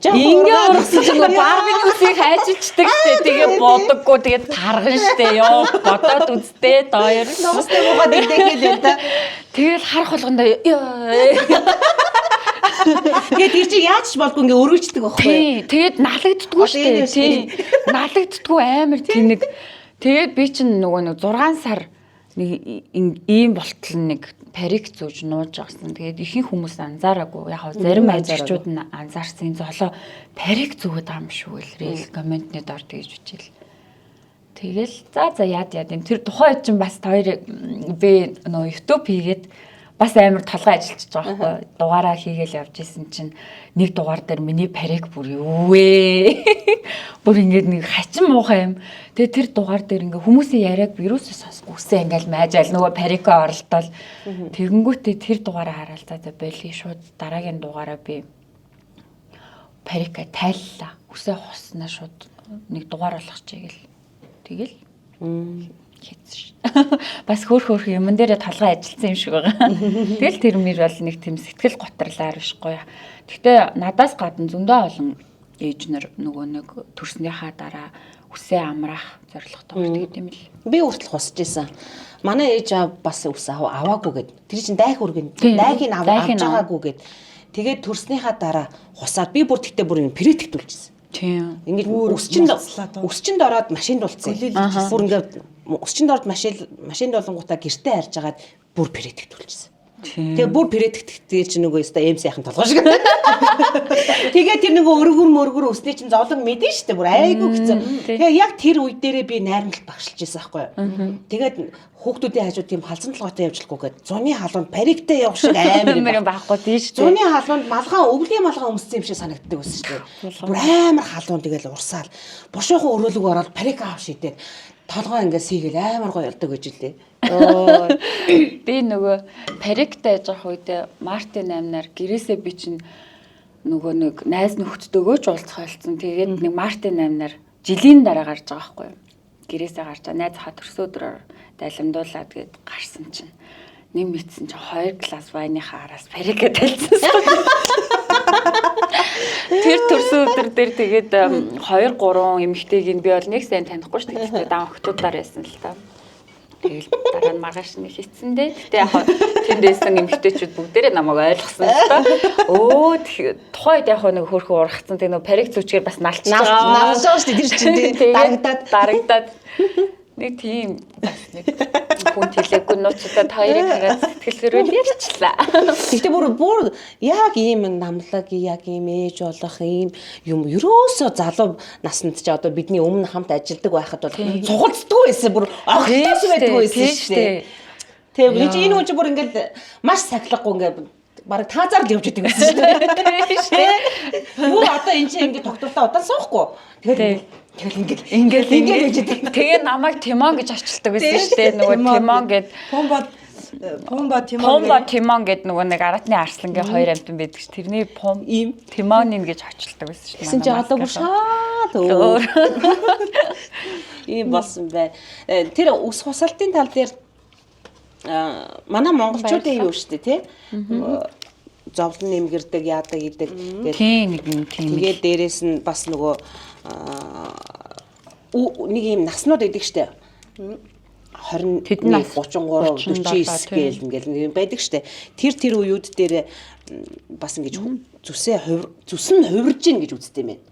Ингээ ургасан чинь барбины үсийг хайчилчдаг штэ. Тэгээ бодоггүй тэгээ тарган штэ. Йоо бодоод үзтээ доор нуустай буугаад идэхээ л да. Тэгэл харах болгондоо тэгээд тэр чинь яаж ч болгүй ингээ өргөждөг байхгүй юу? Тэгээд налагддггүй шүү дээ. Тийм. Налагддггүй амар тэнэг. Тэгээд би чинь нөгөө нэг 6 сар нэг ийм болтол нэг парик зүүж нууж авсан. Тэгээд ихэнх хүмүүс анзаараагүй. Яг зарим ажилчид нь анзаарсан. Золоо парик зүүгээд байгаа юм шүү гэлрээ комментний дор тэгж бичээл. Тэгэл за яад юм. Тэр тухайн үед чинь бас хоёр би нөгөө YouTube хийгээд бас амар толгой ажиллаж байгаа байхгүй. Дугаараа хийгээл явж исэн чинь нэг дугаар дээр миний парик бүр юу вэ? Бүр ингээд нэг хачин муухай юм. Тэгээ тэр дугаар дээр ингээ хүмүүсийн яриаг вирусээс сонсгүй үсээ ингээл майжаал нөгөө парикоо оролдол. Тэгэнгүүтээ тэр дугаараа хараад за болий шууд дараагийн дугаараа би парика тайллаа. Үсээ хуснаа шууд нэг дугаар болгочихъя гэл. Тэгэл хийсэн ш. Бас хөөх юмн дээрээ толгой ажилласан юм шиг байгаа. Тэгэл тэр мөр бол нэг тийм сэтгэл готрлаар биш гоё. Гэхдээ надаас гадна зөндөө олон ээж нар нөгөө нэг төрснийхаа дараа үсээ амраах зорилготой байдаг юм л. Би хүртэл хусж исэн. Манай ээж бас үс аваагүй гэд. Тэр чинь дайх үргэн дайхыг авч байгаагүй гэд. Тэгээд төрснийхаа дараа хусаад би бүр тэгтээ бүр претэгтүүлчихсэн. Тийм. Ингээд өсчөнд ороод машинд улцсан. Бүр ингээд өсчөнд ороод машинд болонгуудаа гэртээ харж агаад бүр претэгтүүлчихсэн. Тэгээ бүр претэгтээ чи нөгөө өстой эм сайхан толгой шиг. Тэгээ тэр нөгөө өргөр өснээ чинь зовлон мэдэн штэ бүр айгүй хэцүү. Тэгээ яг тэр үе дээрээ би найрамдал багшилж байсан байхгүй юу. Тэгээд хүүхдүүдийн хажууд тийм халзан толгойтой явжлахгүйгээд зуны халуунд париктэй явах шиг амар байхгүй тийш. Зуны халуунд өвлийн малгай өмссөн юм шиг санагддаг байсан штэ. Бүр амар халуун тэгэл урсаал. Бушуухан өрөөлөг ороод парик аав шийдээд толгой ингээд сийгэл амар гоё ялдаг гэж илээ. Би нөгөө париктай яж авах үед Мартин 8-аар гэрээсээ би чинь нөгөө нэг найз нөхдөдөө ч уулзах ойлцсон. Тэгээд нэг Мартин 8-аар жилийн дараа гарч байгаа байхгүй юу. Гэрээсээ гарч байгаа найз хаа төрсөн өдрөөр дайлимдуулаад гээд гарсан чинь нэм мэдсэн чинь 2 глас вайныхаа араас парикэ талцсан. Тэр төрсөн өдөр дээр тэгээд 2 3 эмэгтэйг нь би бол нэг сайн танихгүй шүү дээ. Тэгээд даан охтуудаар байсан л та. Тэгэл дараа нь маргааш нь хитсэндээ. Гэтэ яг тэндээсэн эмэгтэйчүүд бүгдээрээ намайг ойлгосон л та. Тухайд яг нэг хөрхөн ургацсан. Тэгээ нэг парик зүчгээр бас налж байгаа. Налж байгаа шүү дээ тэр чинь дарагдаад. Нэг тийм бас нэг хүн хэлээгүй нууцудаа хоёрыг хараад сэтгэлрүүл ярьчлаа. Гэхдээ бүр яг ийм намлаг яг ийм ээж болох ийм юм ерөөсөө залуу наснд ч одоо бидний өмнө хамт ажилладаг байхад бол цугацдаггүй байсан бүр огтос байдаггүй байсан шүү дээ. Тэгээ энэ үуч бүр ингээд маш сахилахгүй ингээд бараг таазаар л явж идэг байсан шүү дээ. Юу одоо энэ чинь ингээд тогтвортой удаан суухгүй. Тэгэл ингээд гэж идэг. Тэгээ намайг Тимон гэж очилдаг байсан шүү дээ. Нөгөө Тимон гэд Помба Тимон гэд нөгөө нэг аратны арслангийн хоёр амтан байдаг ш. Тэрний ийм Тимонин гэж очилдаг байсан шүү дээ. Гэсэн чи одоо бүр шаад өөр. Ийм болсон бай. Тэр ус хусалтын тал дээр манай монголчуудын юу шүү дээ тий. Зовлон нэмгэрдэг яадаг идэг гэдэг. Тийм. Тэгээд дээрэс нь бас нөгөө нэг юм наснууд идэг штэ. 20 33 49 гээл ингээл байдаг штэ. Тэр үеуд дээр бас ингэж зүсэн хувирж гин гэж үздэг юм байна.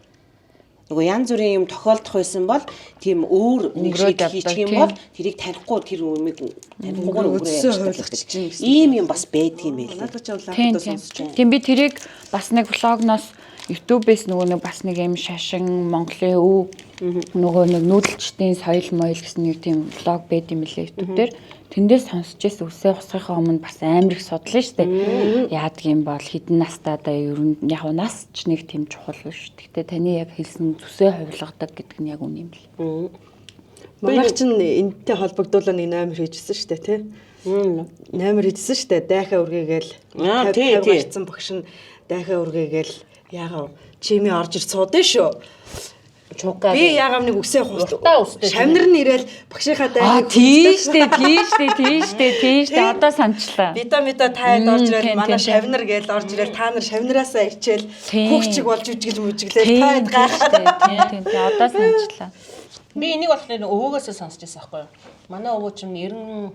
Нөгөө янз бүрийн юм тохиолдох байсан бол тийм өөр нэг шийдэл хийчих юм бол тэрийг танихгүй тэр юмыг танихгүйгээр өнгөрөөж ийм юм бас байдаг юм байл. Тийм би тэрийг бас нэг влогноос YouTube-ээс нөгөө нэг бас нэг юм шашин Монголын өв нөгөө нэг нүүдэлчдийн соёл моёл гэсэн нэг тийм влог байд юм лээ YouTube дээр. Тэндээс сонсч байсан үсээ хусахын өмнө бас амар их судлаа штэ. Яадаг юм бол хідэн настайдаа ер нь яг нас ч нэг тийм чухал биш. Гэхдээ таны яг хэлсэн зүсээ хувилгадаг гэдэг нь яг үн юм л. Манайх чинь энэтэй холбогдуулаад нэг номер хийжсэн штэ тий. Номер хийжсэн штэ. Дайхаа үргээгээл 50 гарцсан багш нь дайхаа үргээгээл ягаа чими орж ир суудсан шүү. Би ягаав нэг үсээ хустаа шавнар нь ирээл багшийнхаа дайхыг тийштэй одоо санчлаа. Бида таад орж ирэл манай шавнар гээл орж ирэл та нар шавнараасаа ичээл хүүхчиг болж үжигэл мүжиглээ таад гайхаад. Тийм одоо санчлаа. Би энийг болохоор өвөөгөөсөө сонсч байсан байхгүй юу? Манай өвөө чинь 93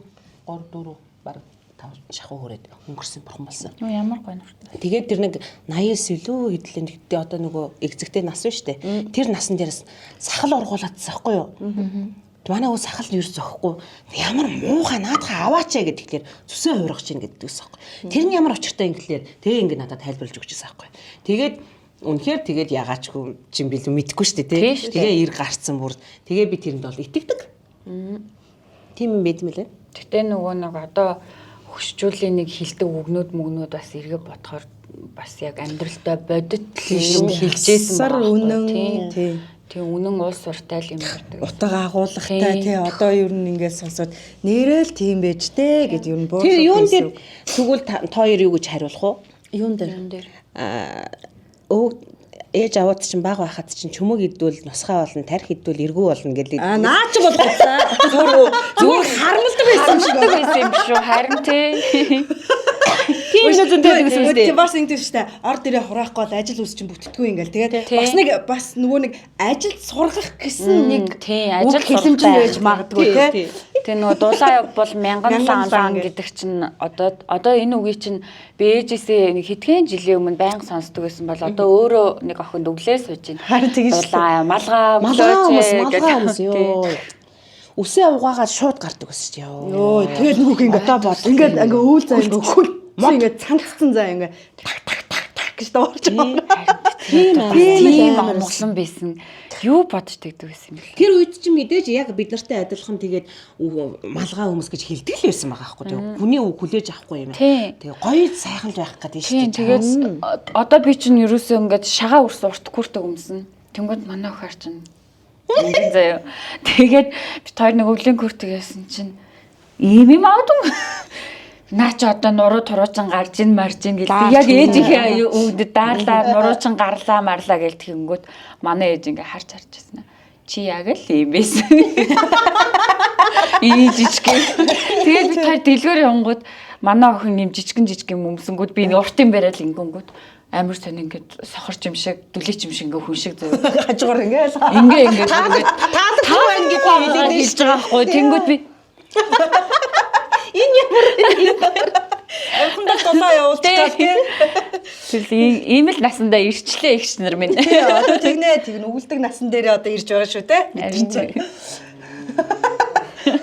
4 баг 5 шахуу хүрээд өнгөрсөн бурхан болсон. Ямар гоё нуртай. Тэгээд тэр нэг 89 илүү хэдлэн тэгтээ одоо нөгөө эгзэгтэй нас биш үү? Тэр насан дээрээс сахал ургуулаадсан байхгүй юу? Манай өвөө сахал нь ерөөс зөхгүй. Ямар муухай наадхаа аваач гэхээр зүсээ хуургах чинь гэдэгс байхгүй. Тэр нь ямар очиртай юм гэхлээр тэгээ ингэ надад тайлбарлаж өгчээсэн байхгүй. Тэгээд үнэхээр тэгээд ягаачгүй чинь би л мэдэхгүй шүү дээ тий. Тэгээ ир гарцсан бүр. Тэгээ би тэрэнд бол итгэдэг. Тийм юм байд мэлээ. Гэтэ нөгөө нэг одоо хөшчүүлийн нэг хилдэг үгнүүд бас эргээ бодохоор бас яг амьдралдаа бодит юм хэлжсэн сар үнэн тийм үнэн уус суртай юм байдаг. Утга агуулгатай тий одоо ер нь ингээд сонсоод нэрэл тийм байж дээ гэд ер нь боо. Тэр юун дээр тэгвэл та хоёр юу гэж хариулах уу? Юун дээр? ээж аваад чинь баг байхад чинь чөмөг идвэл нусхаа болно, тарих идвэл эргүү болно гэдэг. Наа чи бол зүгээр харамлдаг байсан шиг байсан юм шүү. Харин тий. Тийм нэг зөнтэй гэсэн үг дээ. Бас ингэдэг шүү дээ. Ор дээрээ хураахгүй бол ажил үс чинь бүтдэггүй ингээл. Тэгээд бас нөгөө нэг ажил сургах гэсэн нэг тий ажил хэлэмж байж магадгүй тий. Тэгээ нөгөө дулаан бол мянган лан гэдэг чинь одоо энэ үгийг чинь бээжээсээ нэг хэдхэн жилийн өмнө байнга сонсдог байсан бол одоо өөрөө нэг охинд өглөө сууж байна. Харин тэгэж дулаан малгай хүмүүс ёо. Үсээ угаагаад шууд гардаг гэсэн чинь ёо. Тэгээд нүг ингээд ингээ үйл заа ингээ хөл ингээ цанцсан заа ингээ так гэж дуурч байгаа. Тийм амгалан байсан. Юу бодож тэгдэг байсан юм бэ? Тэр үед чинь мэдээж яг бид нартай адилхан тэгээд малгай хүмүүс гэж хэлдэг л байсан байгаа байхгүй юу? Хүний үг хүлээж авахгүй юм. Тэгээ гоё сайхан байх гэдэг шүү дээ. Тэгээд одоо би чинь ерөөсөө ингээд шагаа үрс урт күртэг өмснө. Тэнгүүд манай охир чинь ингээд заяа. Тэгээд би хоёр нэг өвлийн күртэг яасан чинь ийм авдаг. Наа чи одоо нуруу туруучин гарж ин марж ин гэл би яг ээжийнхээ өвдөд даалаа нуруучин гарлаа марлаа гэл тэгэнгүүт манай ээж ингээ харж байсан. Чи яг л юм байсан. Ий жижигхэн. Тэгээд би тэр дэлгүүр явангууд манай охин юм жижигхэн өмсөнгүүд би уртын барайл ингэнгүүд амар сонь ингээд сохорч юм шиг дүлээч юм шиг ингээ хүн шиг зөө. Хажуугаар ингээ таалагдсан байна гэдэг хэлээд хэлж байгаа байхгүй. Тэнгүүд би энэ ямар амхандаа дулаа явуулчихлаа тий. Тэгэл ийм л насандаа ирчлээ ихч нар минь. Тий одоо тэгнэ үгэлдэг насан дээр одоо ирж байгаа шүү те.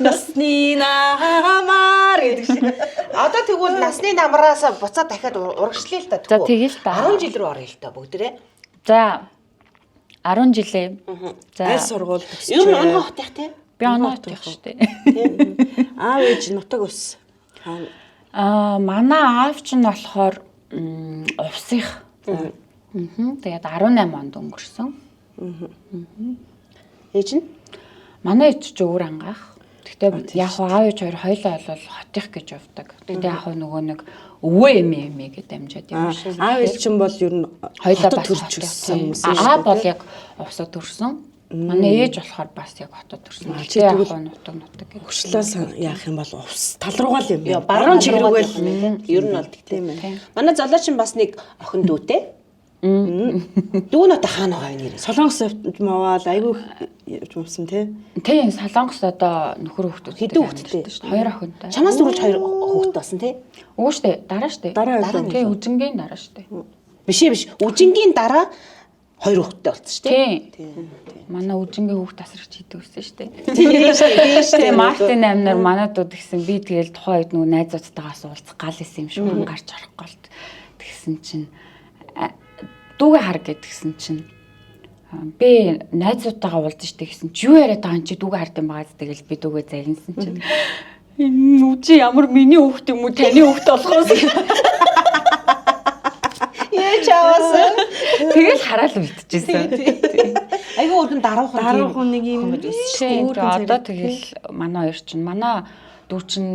Насны намар гэдэг шиг. Одоо тэгвэл насны намраас буцаад дахиад урагшлая л та. За тэгэл та 10 жил рүү орё л та бүгдээрээ. За 10 жилээ. За Аль сургууль төгсөж ер нь онгоо хотих тий. би оноо явах штэ. Аав ээж нутаг ус. Манай аав ч нь болохоор увсих. Тэгээд 18 онд өнгөрсөн. Ээж нь манай ээж ч өөр ангаах. Гэхдээ яг аав ээж хоёр хоёлоо бол хотих гэж явдаг. Тэгээд яг нөгөө нэг өвөө эмээ гэдээ амжаад явж шээ. Аав ээж чинь бол ер нь хоёлоо бас төрчихсөн юм шүү. Аа бол яг увсад төрсөн. Манай ээж болохоор бас яг хотод төрсөн. Чи Яг тэгвэл нутаг гэдэг. Хөшлөөс яах юм бол ус тал руугаа л юм. баруун чиглүүгээл ер нь бол тийм ээ. Манай залуучин бас нэг охин дүүтэй. Дүү нь одоо хаана байгаа нэрээ? Солонгос мавал айгүй юмсан тий. Тийм Солонгос одоо нөхөр хүүхдүүд Хэдэн хүүхэдтэй? Хоёр охинтой. Чамаас дөрөж хоёр хүүхэд болсон тий? Өө штэ дараа штэ. Дараа тийм үжингийн дараа штэ. Биш. Үжингийн дараа хоёр хүүхэдтэй болсон шүү дээ. Тийм. Манай үжингийн хүүхд тасрагч хийдэг байсан штэ. Тийм шүү дээ. Мартин амнаар манад дууд гэсэн би тэгэл тухайн үед нөгөө найзуудтайгаас уулзах гал исэн юм шиг гарч орохгүй л тэгсэн чинь дүүгээ хар гэдгсэн чинь би найзуудтайгаа уулзсан штэ гэсэн чи юу яриад байгаа юм чи дүүгээ хард юм байгаа тэгэл би дүүгээ загинсан чинь энэ үжи ямар миний хүүхд юм уу таны хүүхд болохоос Яаж аваасан? тэгэл хараал үлдчихсэн. Айгүй өргөн даруухан нэг юм Тийм. Одоо тэгэл манай хоёр чинь манай дүү чинь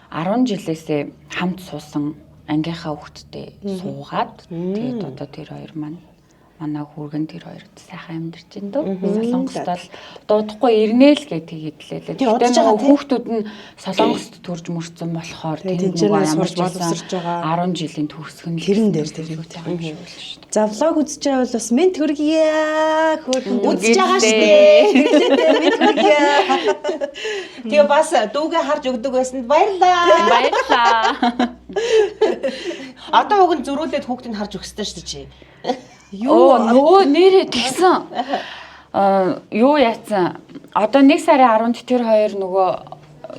10 жилээсээ хамт суусан ангийнхаа хүүхдтэй суугаад тэгээд одоо тэр хоёр маань манай хүргэн тэр хоёрт сайхан амьдарч байна дөө. Солонгост л дуудахгүй ирнэ л гэж тэгээд лээ. удаж Тэгээд байгаа хүүхдүүд нь Солонгост төрж мөрцөн болохоор тэнцэнээс сурч боловсрж байгаа. 10 жилийн төгсгөн Тэрэн дээр тэр юм шүү дээ. За влог үзэж байгаа бол бас мент хүргье. үзэж байгаа шүү дээ. Мент хүргье. Тэгээ бас дүүгээ харж өгдөг байсанд баярлаа. Баярлаа. Одоо уг нь зөрүүлээд хүүхдийг харж өгсдөө шүү дээ чи. Юу нөгөө нэрээ тэгсэн. Юу яатсан. Одоо 1 сарын 10-нд тэр хоёр нөгөө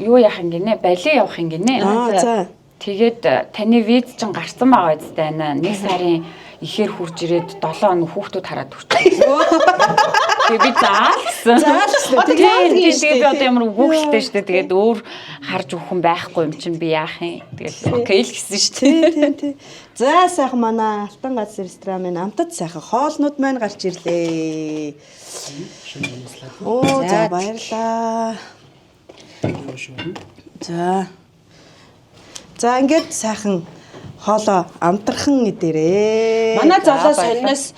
юу яах юм гинэ? Бали явах юм гинэ. За. Тэгээд таны виз чинь гарсан байгаа үстэй байна. 1 сарын ихээр хурж ирээд 7 хоног хүүхдүүд хараад хүрчээ. Тэгээ би заалсан. Тэгээд би одоо ямар үгүйхэлтэй шүү дээ. Тэгээд өөр харж өгөх хүн байхгүй юм чинь би яах юм. Тэгээд окей л гэсэн шүү дээ. Тий. За сайхан манай Алтан гац ресторанын амтад сайхан хоолнууд маань гарч ирлээ. Оо за баярлаа. За ингээд сайхан хоолоо амтархан идэрээ. Манай золоо сонноос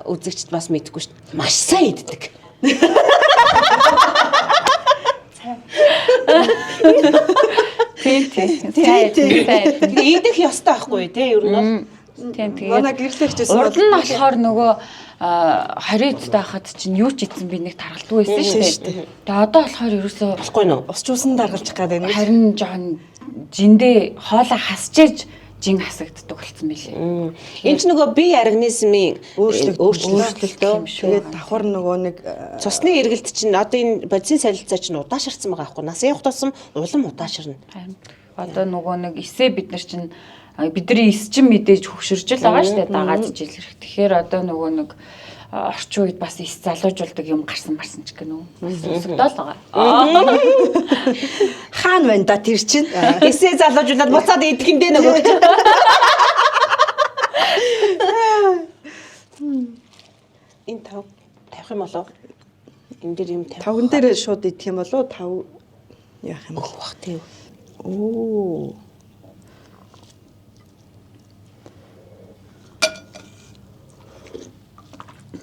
үзэгчд бас мэдгүй шүү дээ. Маш сайн иддэг. Тийм. Идэх ёстой байхгүй тий ер нь бол. Тийм тэгээд Манай гэрлэгчсэн урд нь болохоор нөгөө хариуцтай хахад чинь юу ч идсэн би нэг таргалдгүй байсан шүү дээ. Тэгээ одоо болохоор ерөөсөө Болохгүй нөө. усчуусан даргалж гэдэг нэг. харин жоон жиндээ хоолоо хасчээж жин хасагддаг болсон билээ. Энд ч нөгөө бие организмын Өөрчлөлтөө. Тэгээд Тэгээд давхар нөгөө нэг цусны эргэлт чинь одоо энэ бодисын солилцоо чинь удаашарсан байгаа байхгүй. Нас явах тусам улам удаашарна. Харин одоо нөгөө нэг эсээ бид нар чинь бидний эс чинь мэдээж хөвшөрж л байгаа шүү дээ дагаад жил ирэх. Тэгэхээр одоо нөгөө нэг орчин үед бас эс залуужуулдаг юм гарсан ч гэх нүү. Өсөгдөөл байгаа. хаан байна да тэр чинь. Эсээ залуужуулаад буцаад идэх юм дээ нөгөө. Энэ тавих юм болов? Энэ дээр юм тавих. Тавган дээр шууд идэх юм болоо тав яах юм бол. Бах тийм. Оо.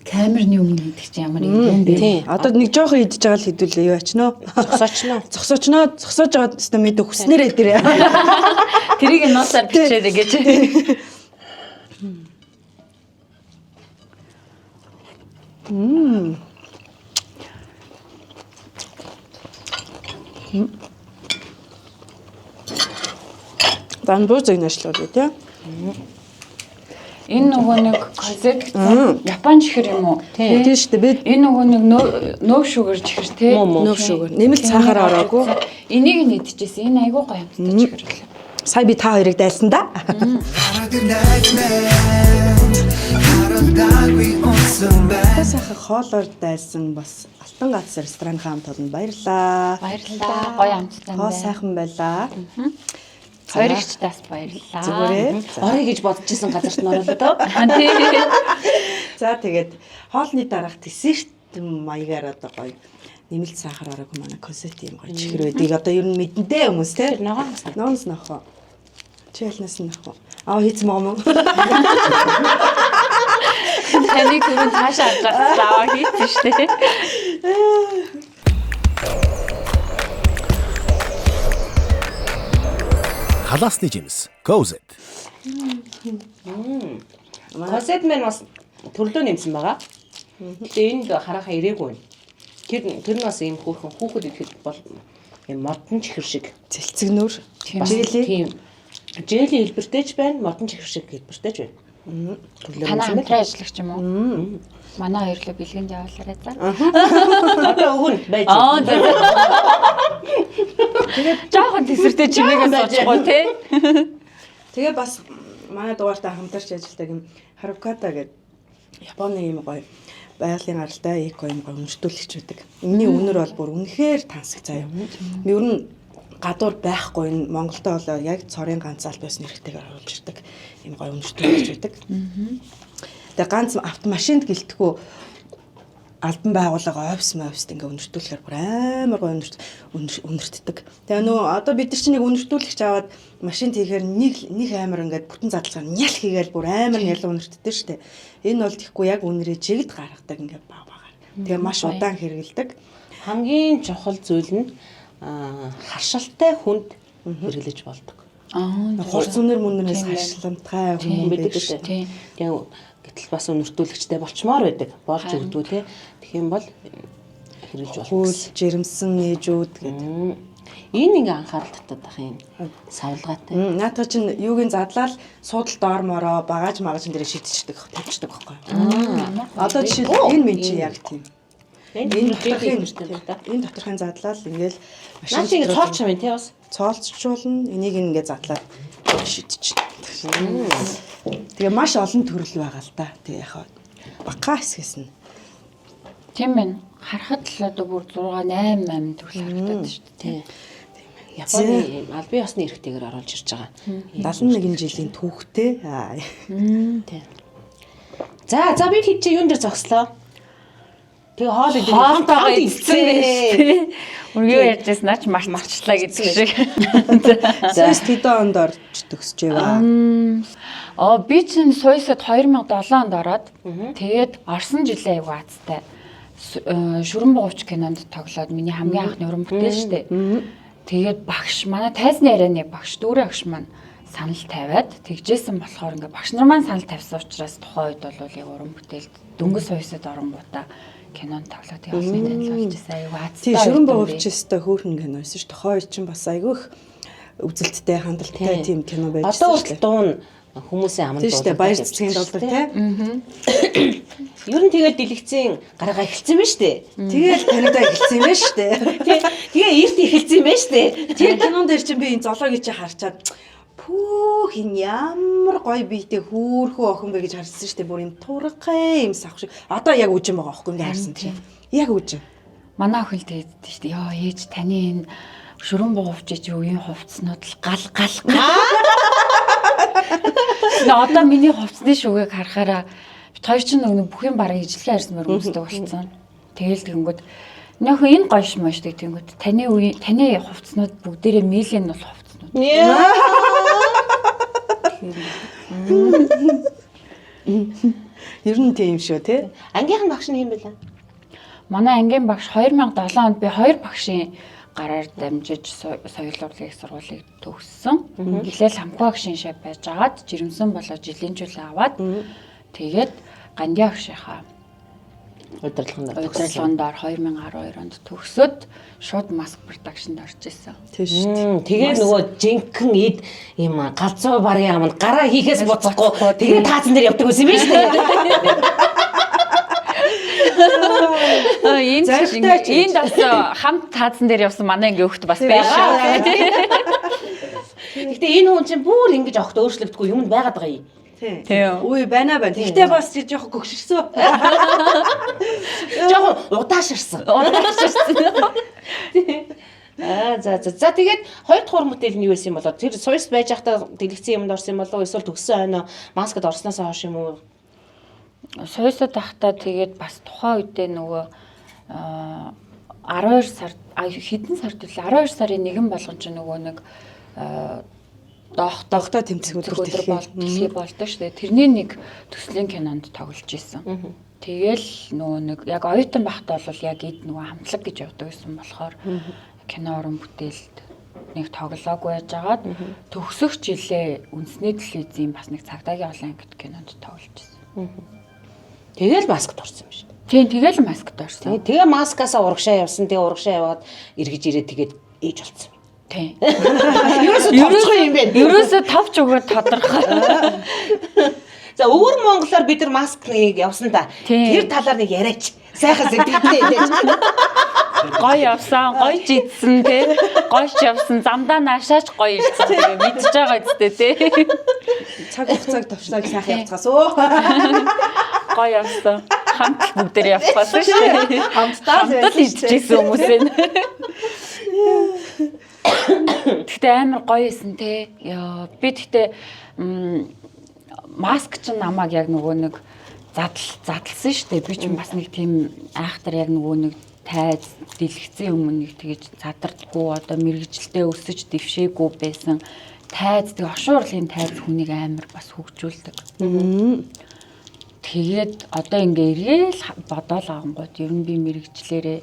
Камерны өмнө идэх чинь ямар юм бэ? Тийм. Одоо нэг жоохон идэж байгаа л хэдүүлээ юу ачнаа. Зогсоочноо. Зогсоож байгаа тест мэдээ хүснээрээ дээр. Тэрийг нуусаар бичээрэй гэж. Дан буу зэг нашлуулъя тий. Энэ нөгөө нэг козет гэсэн Япон чихэр юм уу? Тийм шүү дээ. Би Энэ нөгөө нэг нөөв шүгэр чихэр тий. нөөв шүгэр. Нэмэлт сахар ороогүй. Энийг нь идчихсэн. Энэ айгүй гоё юмтай чихэр лээ. Сая би та хоёрыг дайлсан да. Сайхан хоолоор дайлсан бас Алтан гац рестораны хамт олонд баярлаа. Баярлалаа. Гоё амттай Хоо байна. сайхан байлаа. Хоёрогчдаас баярлалаа. Зүгээрээ. Орё гэж бодож исэн газарт нь оруулаад оо. Тий. За тэгээд хоолны дараах десерт маягаар одоо гоё нэмэлт сахар ороогүй манай концерт юм гоё чихэр байдгийг одоо ер нь мэдэнтэй хүмүүс те. Ноонс нохоо. Чийлнэс нохоо. Хийц мом. Таны түрүүн цаашаа авч аваа хийсэн шүү дээ. Халаасны жимс. Cozet. Козет мэн бас төрлөө нэмсэн байгаа. Тэгээ энд харахаа ирээгүй. Тэр нь бас ийм хүүхэд идэхэд бол ийм модон чихэр шиг. Цэлцэгнөр. Тийм. Жели хэлбэртэйч байна, модон чихэр шиг хэлбэртэйч байна. Танаа хамтран ажиллагч юм уу? Манай хоёрлоо бэлгэнд явуулаарай за. Одоо өгнө байж. Тэгээд жоохон тэсвэртэй чимээгээ суучихгүй тий. Тэгээ бас манай дугаартаа хамтарч ажилладаг юм Харуката гэдэг Японы юм гоё байгалийн аралтай эко юм гоё үнэштүүлэгч байдаг. Энийний үнэр бол бүр үнэхээр тансаг заяа. Ер нь гадуур байхгүй энэ Монголдо бол яг цорын ганц аль байсан хэрэгтэйгээр оруулж ирдэг юм гоё үнэштүүлэгч байдаг. Тэгээ ганц автомашинд гэлтгүү албан байгууллага офис ингээ үнэртүүлэхээр бүр амар гоё үнэртдэг. Тэгээ нөө одоо бид нар чинь нэг үнэртүүлэгч аваад машин хийхээр нэг амар ингээд бүтэн задлага нял хийгээл бүр амар нял үнэртдэг шүү дээ. Энэ бол тийхгүй яг үнэрээ жигд гаргадаг ингээ багаар. Тэгээ маш удаан хэрэгэлдэг. Хамгийн чухал зүйл нь харшалтай хүнд хэрэглэж болдог. Хурц үнэр мөннөөс харшламтгай хүн байдаг шүү дээ. Тэгээ гэтэл бас үнэртүүлэгчтэй болчмоор байдаг. Болж өгдгүү те. Тэгэх юм бол хэрэглэж болох. Хөл жирэмсэн нээжүүд гэдэг. Энэ ингээ анхаарал татаад байх юм. Савлгаатай. Наадах чинь юугийн задлал суудал доормороо багаж магажин дээр шидчихдэг тавьчихдаг байхгүй. Одоо жишээ энэ минь чи яг тийм. Энэ доторхын задлал ингээл машин чинь цоолч юм тий бас. Цоолчуулна энийг ингээ задлаад шидчихнэ. Тэгээ маш олон төрөл байгаа л да. Тэгээ яхаа бака хэсгэс нь. Тийм байна. Харахад л одоо бүр 6 8 төрөл харагдаад шүү дээ. Японы албан ёсны эрхтэйгээр оруулж ирж байгаа. 71 жилийн түүхтэй. Тий. За би хэд чи юун дээр зогслоо? Тэгээ хоол идэх хоолтойгоо идсэн байх. Үргэлж ярьжсэн наач марцчлаа гэдэг шиг. За тэдэн онд орчдөг төгсөж байваа. Би чинь Суйсад 2007 онд ороод тэгээд орсон жилээ аягүй азтай. Шүрэн бугууч кинонд тоглоод миний хамгийн анхны уран бүтээл шүү дээ. Тэгээд багш манай тайзны ярианы багш дүүрэн багш маань санал тавиад тэгжсэн болохоор ингээ багш нар маань санал тавьсан учраас тухайн үед бол яг уран бүтээлд дөнгөж Суйсад оронгуудаа кинонд тоглоод тэгээд олны танил болж байсан аягүй азтай. Тийм шүрэн бугууч өстой хөөрхөн кино байсан шүү дээ. Тухайн үед чинь бас аягүй их үзэлттэй хандлттай тийм кино байж байсан. Одоо хүртэл дуун хүмүүсийн аманд дуулдаг. Тийм баяр цэцгийн дуулдаг тийм. Ер нь тэгээд дэлгэцийн гаргаа эхэлсэн байна шүү дээ. Тэгээд танидаа эхэлсэн юм байна шүү дээ. Тэгээ эрт эхэлсэн юм байна шүү дээ. Тэгээд кинон дээр чинь би энэ золоогийн чи харчаад пүүх энэ ямар гоё биетэй хөөрхөө охин бэ гэж харсан шүү дээ. Бүр юм тургай юм савх шиг. Одоо яг үжин байгаа охин ингээ харсан тийм. Яг үжин. Манай охин тэгээд шүү дээ. Йоо ээж таны энэ шүрэн бугуувчиж үеийн хувцснууд л гал. Одоо миний хувцсны шүгээг харахаараа бит хоёр ч нэг бүх юм бараг ижлэхэн харсмаар хүмүүстэй болцсон. Тэгэл тэгэнгүүт нөхөө энэ гоё юм шүү дээ тэгэнгүүт таны хувцснууд бүгдээрээ милийн бол хувцснууд. Ер нь тийм шүү тий. Ангийнхан багш нь юм байна. Манай ангийн багш 2007 онд би 2 багшийн гараар дамжиж соёл урлагийн сургуулийг төгссөн. Эхлээл хамхаа багшийн шав байж агаад жирэмсэн болоо жилийн жил аваад тэгээд Ганди багшийнхаа удирдлаганд 2012 онд төгсөд шууд Маск продакшнд орж исэн. Тийм шүү. Тэгээд нөгөө жинхэнэ эд юм галзуу барын аманд гараа хийхээс буцахгүй тэгээд таацан дээр явдаг байсан юм шүү дээ. Энд бас хамт таацсан дээр явсан манай ингээ өгт бас байшаа. Гэхдээ энэ хүн чинь бүр ингэж огт өөрчлөгдөхгүй юмд байгаад байгаа юм. Тийм. Үгүй байна. Гэхдээ бас жоох гөгшөрсөн. Жохон удааширсан. За тэгээд хоёр дахь уран бүтээл нь юу байсан юм болоо? Тэр Суйс байж байхдаа дэлгэцсэн юмд орсон юм болов уу? Эсвэл төгссөн хойно Маскад орсноос хойш юм уу? Суйсад тахтаа тэгээд бас тухайн үедээ нөгөө 12 сард хэдэн сард вэ? 12 сарын 1 болгон ч нөгөө нэг доохтой тэмцэх өдөр болдог шүү дээ. Тэрний нэг төслийн кинонд тоглож исэн. Тэгэл нөгөө нэг яг оюутан байхдаа бол яг эд нөгөө хамтлаг гэж явдаг байсан болохоор кино уран бүтээлд нэг тоглоагүй байжгаад төгсөх жилээ үндэсний телевизийн бас нэг цагдаагийн олон ангид кинонд тоглож исэн. Тэгэл Маскад орсон юм шүү. Тийм тэгэл Маскад орсон. Тэгээ Маскаасаа урагшаа явсан. Тэгээ урагшаа яваад эргэж ирээд тэгээд ээж болсон. Тийм. Ерөөсөө юм байна. Ерөөсөө товч өгөөд тодорхой. За өвөр Монголоор бид нар Маскыг явсан та. Тэр талаар нэг яриач. Сайхан сэтгэлтэй байж. Гоё явсан, гоё жидсэн тий. Гойч явсан, замдаа наашаач гоё ирсэн. Тэгээ мэдчихэж байгаа үстэй тий. Цаг хугацааг товчлоог сайхан явцгаас өө. Гоё явсан. Хамт бүгдээр явчихсан шүү дээ. Хамтдаа идчихсэн хүмүүс энэ. Тэгтээ амар гоё исэн те. Яа би тэгтээ Маск ч намайг яг нөгөө нэг задлсан шүү дээ. Би ч бас нэг тийм айхтар яг нөгөө нэг тайз дэлгэцэн өмнө нэг тэгэж задардггүй одоо мэрэгжилтэй өсөж дэвшээгүй байсан. Тайз тэг ошуурлын тайз хүнийг амар бас хөгжүүлдэг. Тэгээд одоо ингээ ирээл бодоол авангууд ер нь би мэрэгчлэрээ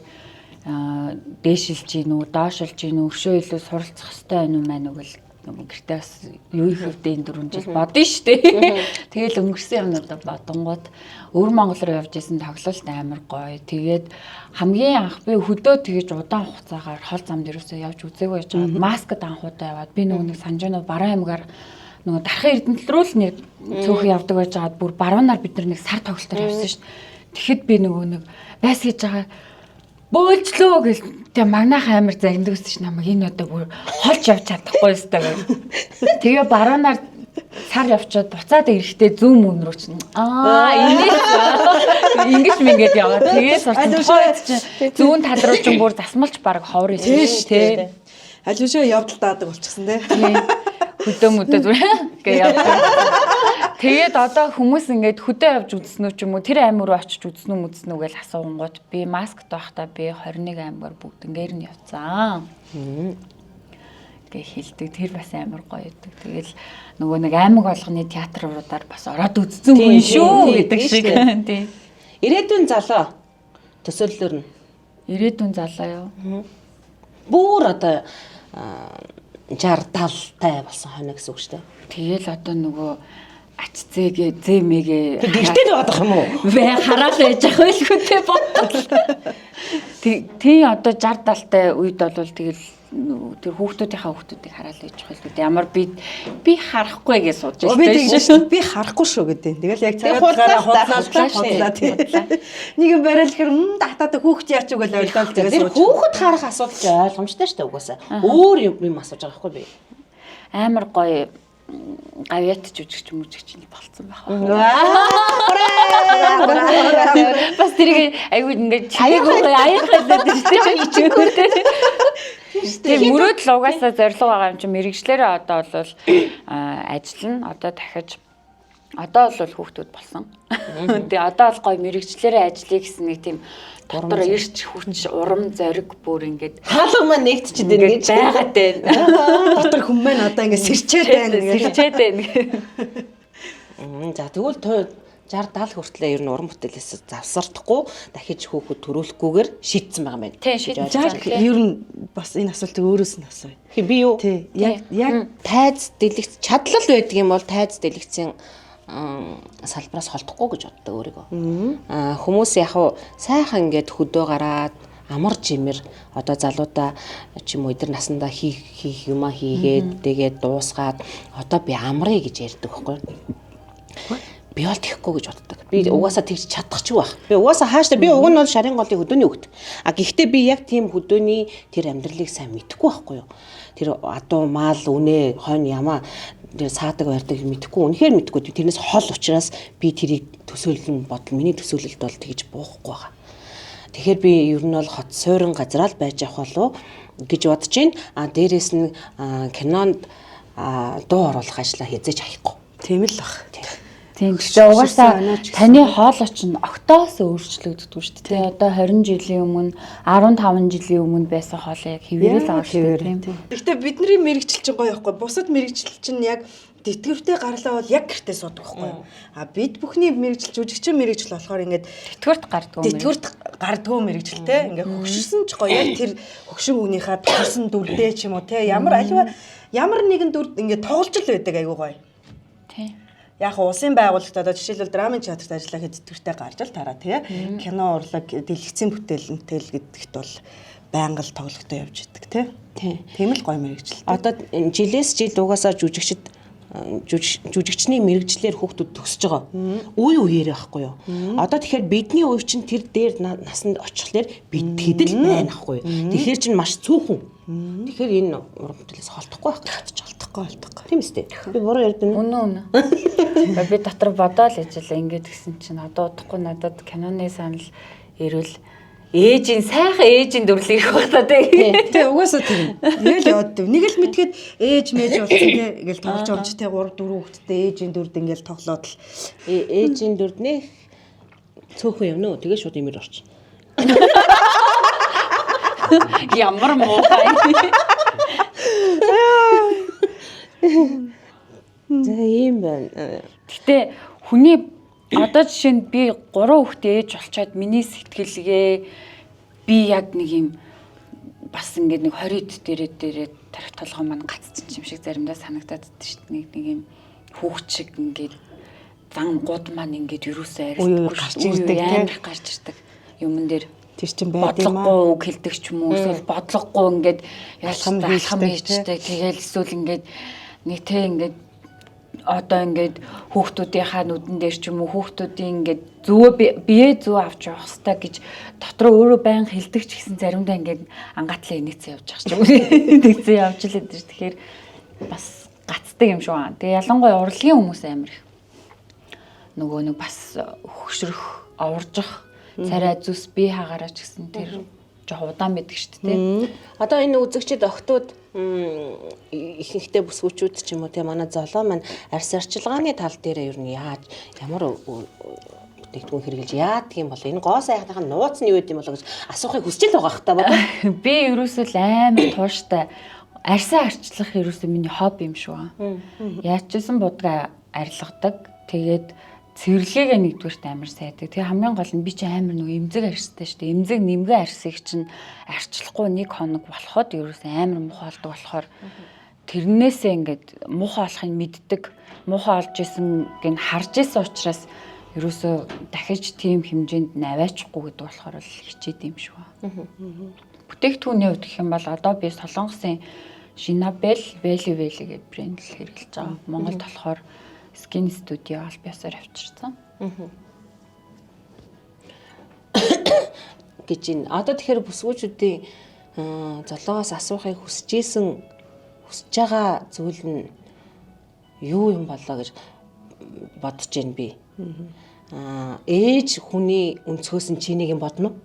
дээшилж гин үү, доошилж гин үү, өшөө илүү суралцах хэрэгтэй байна уу мань үгэл гэртээ бас юу их хөвдөө энэ 4 жил бодно штэ. Тэгэл өнгөрсөн юмнуудаа бодонгууд өвөр Монгол руу явж исэн тоглолт амар гоё. Тэгээд хамгийн анх би хөдөө тэгэж удаан хугацаагаар хол замд ерөөсөө явж үзээгүй байж байгаа. Маскад анхудаа яваад би нөгөө нэг санжаанууд бараа аймгаар нөгөө дархан эрдэнэт рүү л нэг цөөхөн явдаг байж байгаад бүр баруунаар бид нар нэг сар тоглолтоор явсан шүү дээ. Тэгэхэд би нөгөө нэг байс хийж байгаа бөөлжлөө гэл тэг магнах амар загнадаг гэсэн чинь намайг энэ одоо бүр холж явж чадахгүй өстэй гэх. Тэгээ баруунаар сар явчаад буцаад ирэхдээ зүүн мөн рүү чинь ингэж мингээд яваа. Тэгээ сурсан чинь зүүн тал руу чинь бүр засмалч баг ховор ирсэн шүү дээ. Алишаа явдал даадаг болчихсон те. Хөдөө мөдөө зүгээр гээ явдаг. Тэгээд одоо хүмүүс ингээд хөдөө явж үзсэн үү ч юм уу тэр аймаг руу очиж үзсэн үү мэдсэн үү гэж асуунгууд би Маскт байхдаа би 21 аймгаар бүгднгээр нь явцсан. гэ хэлдэг. Тэр бас амар гоё байдаг. Тэгэл нөгөө нэг аймаг болгоны театруудаар бас ороод үзсэн хүн шүү гэдэг шиг. Тийм. Ирээдүйн залуу төсөөллөөр нь Ирээдүйн залуу юу? бүр одоо 60 70-тай болсон хоног гэсэн үг шүү дээ. Тэгэл одоо нөгөө ач зээгээ зэмээгээ Гэртээ л бодох юм уу? Вэ хараал байж ах байлгүй те бодлоо. Тий одоо 60 70-тай үед бол тэгэл тэр хүүхдүүдийнхээ хараал байж ах байлгүй. Ямар би харахгүй гэж сууж Би тэгж шүү. Би харахгүй шүү гэдэг. Тэгэл яг цагаараа худлаа тий. Нэг юм барайл ихэр татаад хүүхд яач үг л ойлголт Тэр тэгээс хүүхэд харах асуудал ч ойлгомжтой шүү дээ угаасаа. Өөр юм асууж байгаа байхгүй би. амар гоё гавьяат жүжигч мужигч болцсон байх. Бас тэрийг айгүй ингээд аяахад байдаг шүү дээ. Тэр мөрөөдөл угаасаа зорилго байгаа юм чи мэрэгчлэрээ одоо бол ажиллана. Одоо дахиж одоо бол хүүхдүүд болсон. Тэгээ одоо бол гоё мэрэгчлэрээ ажиллая гэсэн нэг тийм дотор ирч хүч урам зориг бүр ингээд Хаалга маань нэгтчихэд байна гэж байгаад байна. дотор хүн маань одоо ингэ сэрчээд байна гэж. Сэрчээд байна. За тэгвэл 60 70 хүртлээр ер нь уран бүтээлээс завсардахгүй дахиж хүүхэд төрүүлэхгүйгээр шийдсэн байгаа юм байна. Тийм шийдэж Яг ер нь бас энэ асуултыг өөрөөс нь асууя. Би юу? Тий. Яг Тайз дэлгэц чадлал байдаг юм бол тайз дэлгэцийн салбараас холдохгүй гэж боддог өөрийгөө. Хүмүүс яг хуу сайхан ингээд хөдөө гараад амар жимэр одоо залуудаа ч юм уу эдгээр насандаа хийх юмаа хийгээд тэгээд дуусгаад одоо би амрыг гэж ярьдаг байхгүй. Би бол тийхгүй гэж боддог. Би угаасаа тэгж чадах ч байх. Би угаасаа хааштай би уг нь бол шарын голын хөдөөний хөвгт. Гэхдээ би яг тийм хөдөөний тэр амьдралыг сайн мэдэхгүй байхгүй юу. Тэр адуу мал үнэ хойно ямаа тэр саадаг байрдаг мэдэхгүй. Үнэхээр мэдэхгүй. Тэрнээс хол учраас би тэрийг төсөөлөн бодол миний төсөөлөлд бол тэгж буухгүй байгаа. Тэгэхээр би ер нь бол хот суурин газраа л байж авах болов гэж бодож байна. Дээрээс нь кинонд дуу оруулах ажлаа хийж аяхгүй. тийм л бах. Тийм гэхдээ угаасаа таны хоолойч нь октоос өөрчлөгддөг шүү дээ. Одоо 20 жилийн өмнө 15 жилийн өмнө байсан хоолой яг хэвээрээ л байгаа шүү дээ. Гэхдээ бидний мэрэгчил чинь гоё байхгүй. Бусад мэрэгчил чинь яг тэтгэвртэй гарлаа бол яг гэртээ суудаг байхгүй. Бид бүхний мэрэгчил жүжигчин мэрэгчил болохоор ингээд Тэтгэврт гардгүй юм. тэтгэврт гардгүй мэрэгчлээ. Ингээд хөгшөрсөн ч гоё яг тэр хөгшин хүнийхээ тохирсон дүрдээ ч юм уу те ямар нэгэн дүрд ингээд тоглож л байдаг айгуу гоё. Тийм. Яг улсын байгууллагт одоо жишээлбэл драмын театрт ажиллах хэд тэтгэвртэй гарч л тараа тий. Кино урлаг, дэлгэцийн бүтээл гэдэгт бол байнга л тоглохтой явж идэг тий. Тийм л гоё мэрэгжил. Одоо жилээс жил угаасаа жүжигчний мэрэгжлэр хүүхдүүд төгсөж байгаа. Үе үеэрээ байхгүй юу? Одоо тэгэхээр бидний үе чинь тэр дээр насанд очихлоор бид тэдэл байна ахгүй юу? Тэгэхээр чинь маш цөөхөн. Тэгэхээр энэ уран бүтээлээс холдохгүй байх гэж холдохгүй. Тийм үстэй. Би буруу ярьд нь. Үнэн. Би дотор бодоол ижил ингэж гисэн чинь одоо удахгүй надад киноны санал ирвэл сайхан ээжийн дүрлийг багтаа тий. Тэ угаасаа тийм. Яг л яваад. Нэг л мэдгээд ээж мэж болсон тий. Ингээл тоглож орж тий 3 4 хүүхэдтэй ээжийн дүрд ингээл тоглоод л Ээжийн дүрднээ цөөхөн юм нөө. Тэгээ шууд имэр орч. Ямар муухай. За ийм байна. Гэтэ хүний одоо жишээ нь би 3 хүүхдээ ээж болчоод миний сэтгэлгээ би яг нэг юм бас ингээд нэг 20-д дээрээ тарих толгой маань гацчих юм шиг заримдаа санагдаад байдаг шүү дээ. Нэг юм хүүхд шиг ингээд зангууд маань ингээд юусоо арилдаггүй гарч ирдэг амар гарч ирдэг юмн дээр тэр чин байд юм аа. бодлогогүй үг хэлдэг ч юм уу эсвэл бодлогогүй ингээд ялхам хийжтэй тэгэл эсвэл ингээд нэг тэ ингээд одоо ингээд хүүхдүүдийнхаа нүдэн дээр ч юм уу хүүхдүүдийн ингээд бие зөө авч явах хэрэгтэй гэж дотроо өөрөө байн хэлдэг ч гэсэн заримдаа ингээд ангатлаа инээцээ явж ах ч юм уу тэгцээ явж л байдаг. Тэгэхээр бас гацдаг юм шүү аа. Тэгээ ялангуяа урлагийн хүмүүс амар их нөгөө нэг бас хөгшрөх, овржих, царай зүс бие хагаараач гэсэн тэр жоо удаан байдаг шүү дээ. Одоо энэ үзэгчид октод ихэнхдээ бүсгүүчүүд ч юм уу те манай золоо маань арьс арчилгааны тал дээр ер нь ямар бүтээгдэхүүн хэрэгжилж яадаг юм бол энэ гоо сайхныхаа нууц нь юу гэдэм болоо гэж асуухыг хүсэж л байгаа хта бодоо. Би ерөөсөө амар тууштай арьсаа арчлах ерөөсөө миний хобби юм шүү. Яаж ч гэсэн будгаа арилгадаг. Тэгээд цэвэрлэгээ нэгдүгээрт амар сайдаг. Тэгээ хамгийн гол нь би чи амар нөгөө эмзэг арьстай шүү дээ. Эмзэг нэмгээ арьсыг чинь арчлахгүй 1 хоног болоход ерөөсөө амар муухай болдог болохоор тэрнээсээ ингээд муухай болохыг мэддэг. Муухай олж исэн гин харж исэн учраас ерөөсөө дахиж тийм хэмжээнд наваачахгүй гэдэг болохоор л хичээд юм шүү. Бүтээгдэхүүний хувьд гэх юм бол одоо би Солонгосын Шинабел Valley гэдэг брэнд л хэрэглэж байгаа. Монголд болохоор Skin Studio албаасаар авчирсан. гэж байна. Одоо тэгэхээр бүсгүүчүүдийн золоогоос асуухыг хүсэж байгаа зүйл нь юу юм болоо гэж бодож байна би. Ээж хүний өнцгөөс нь чинийг юм бодно уу?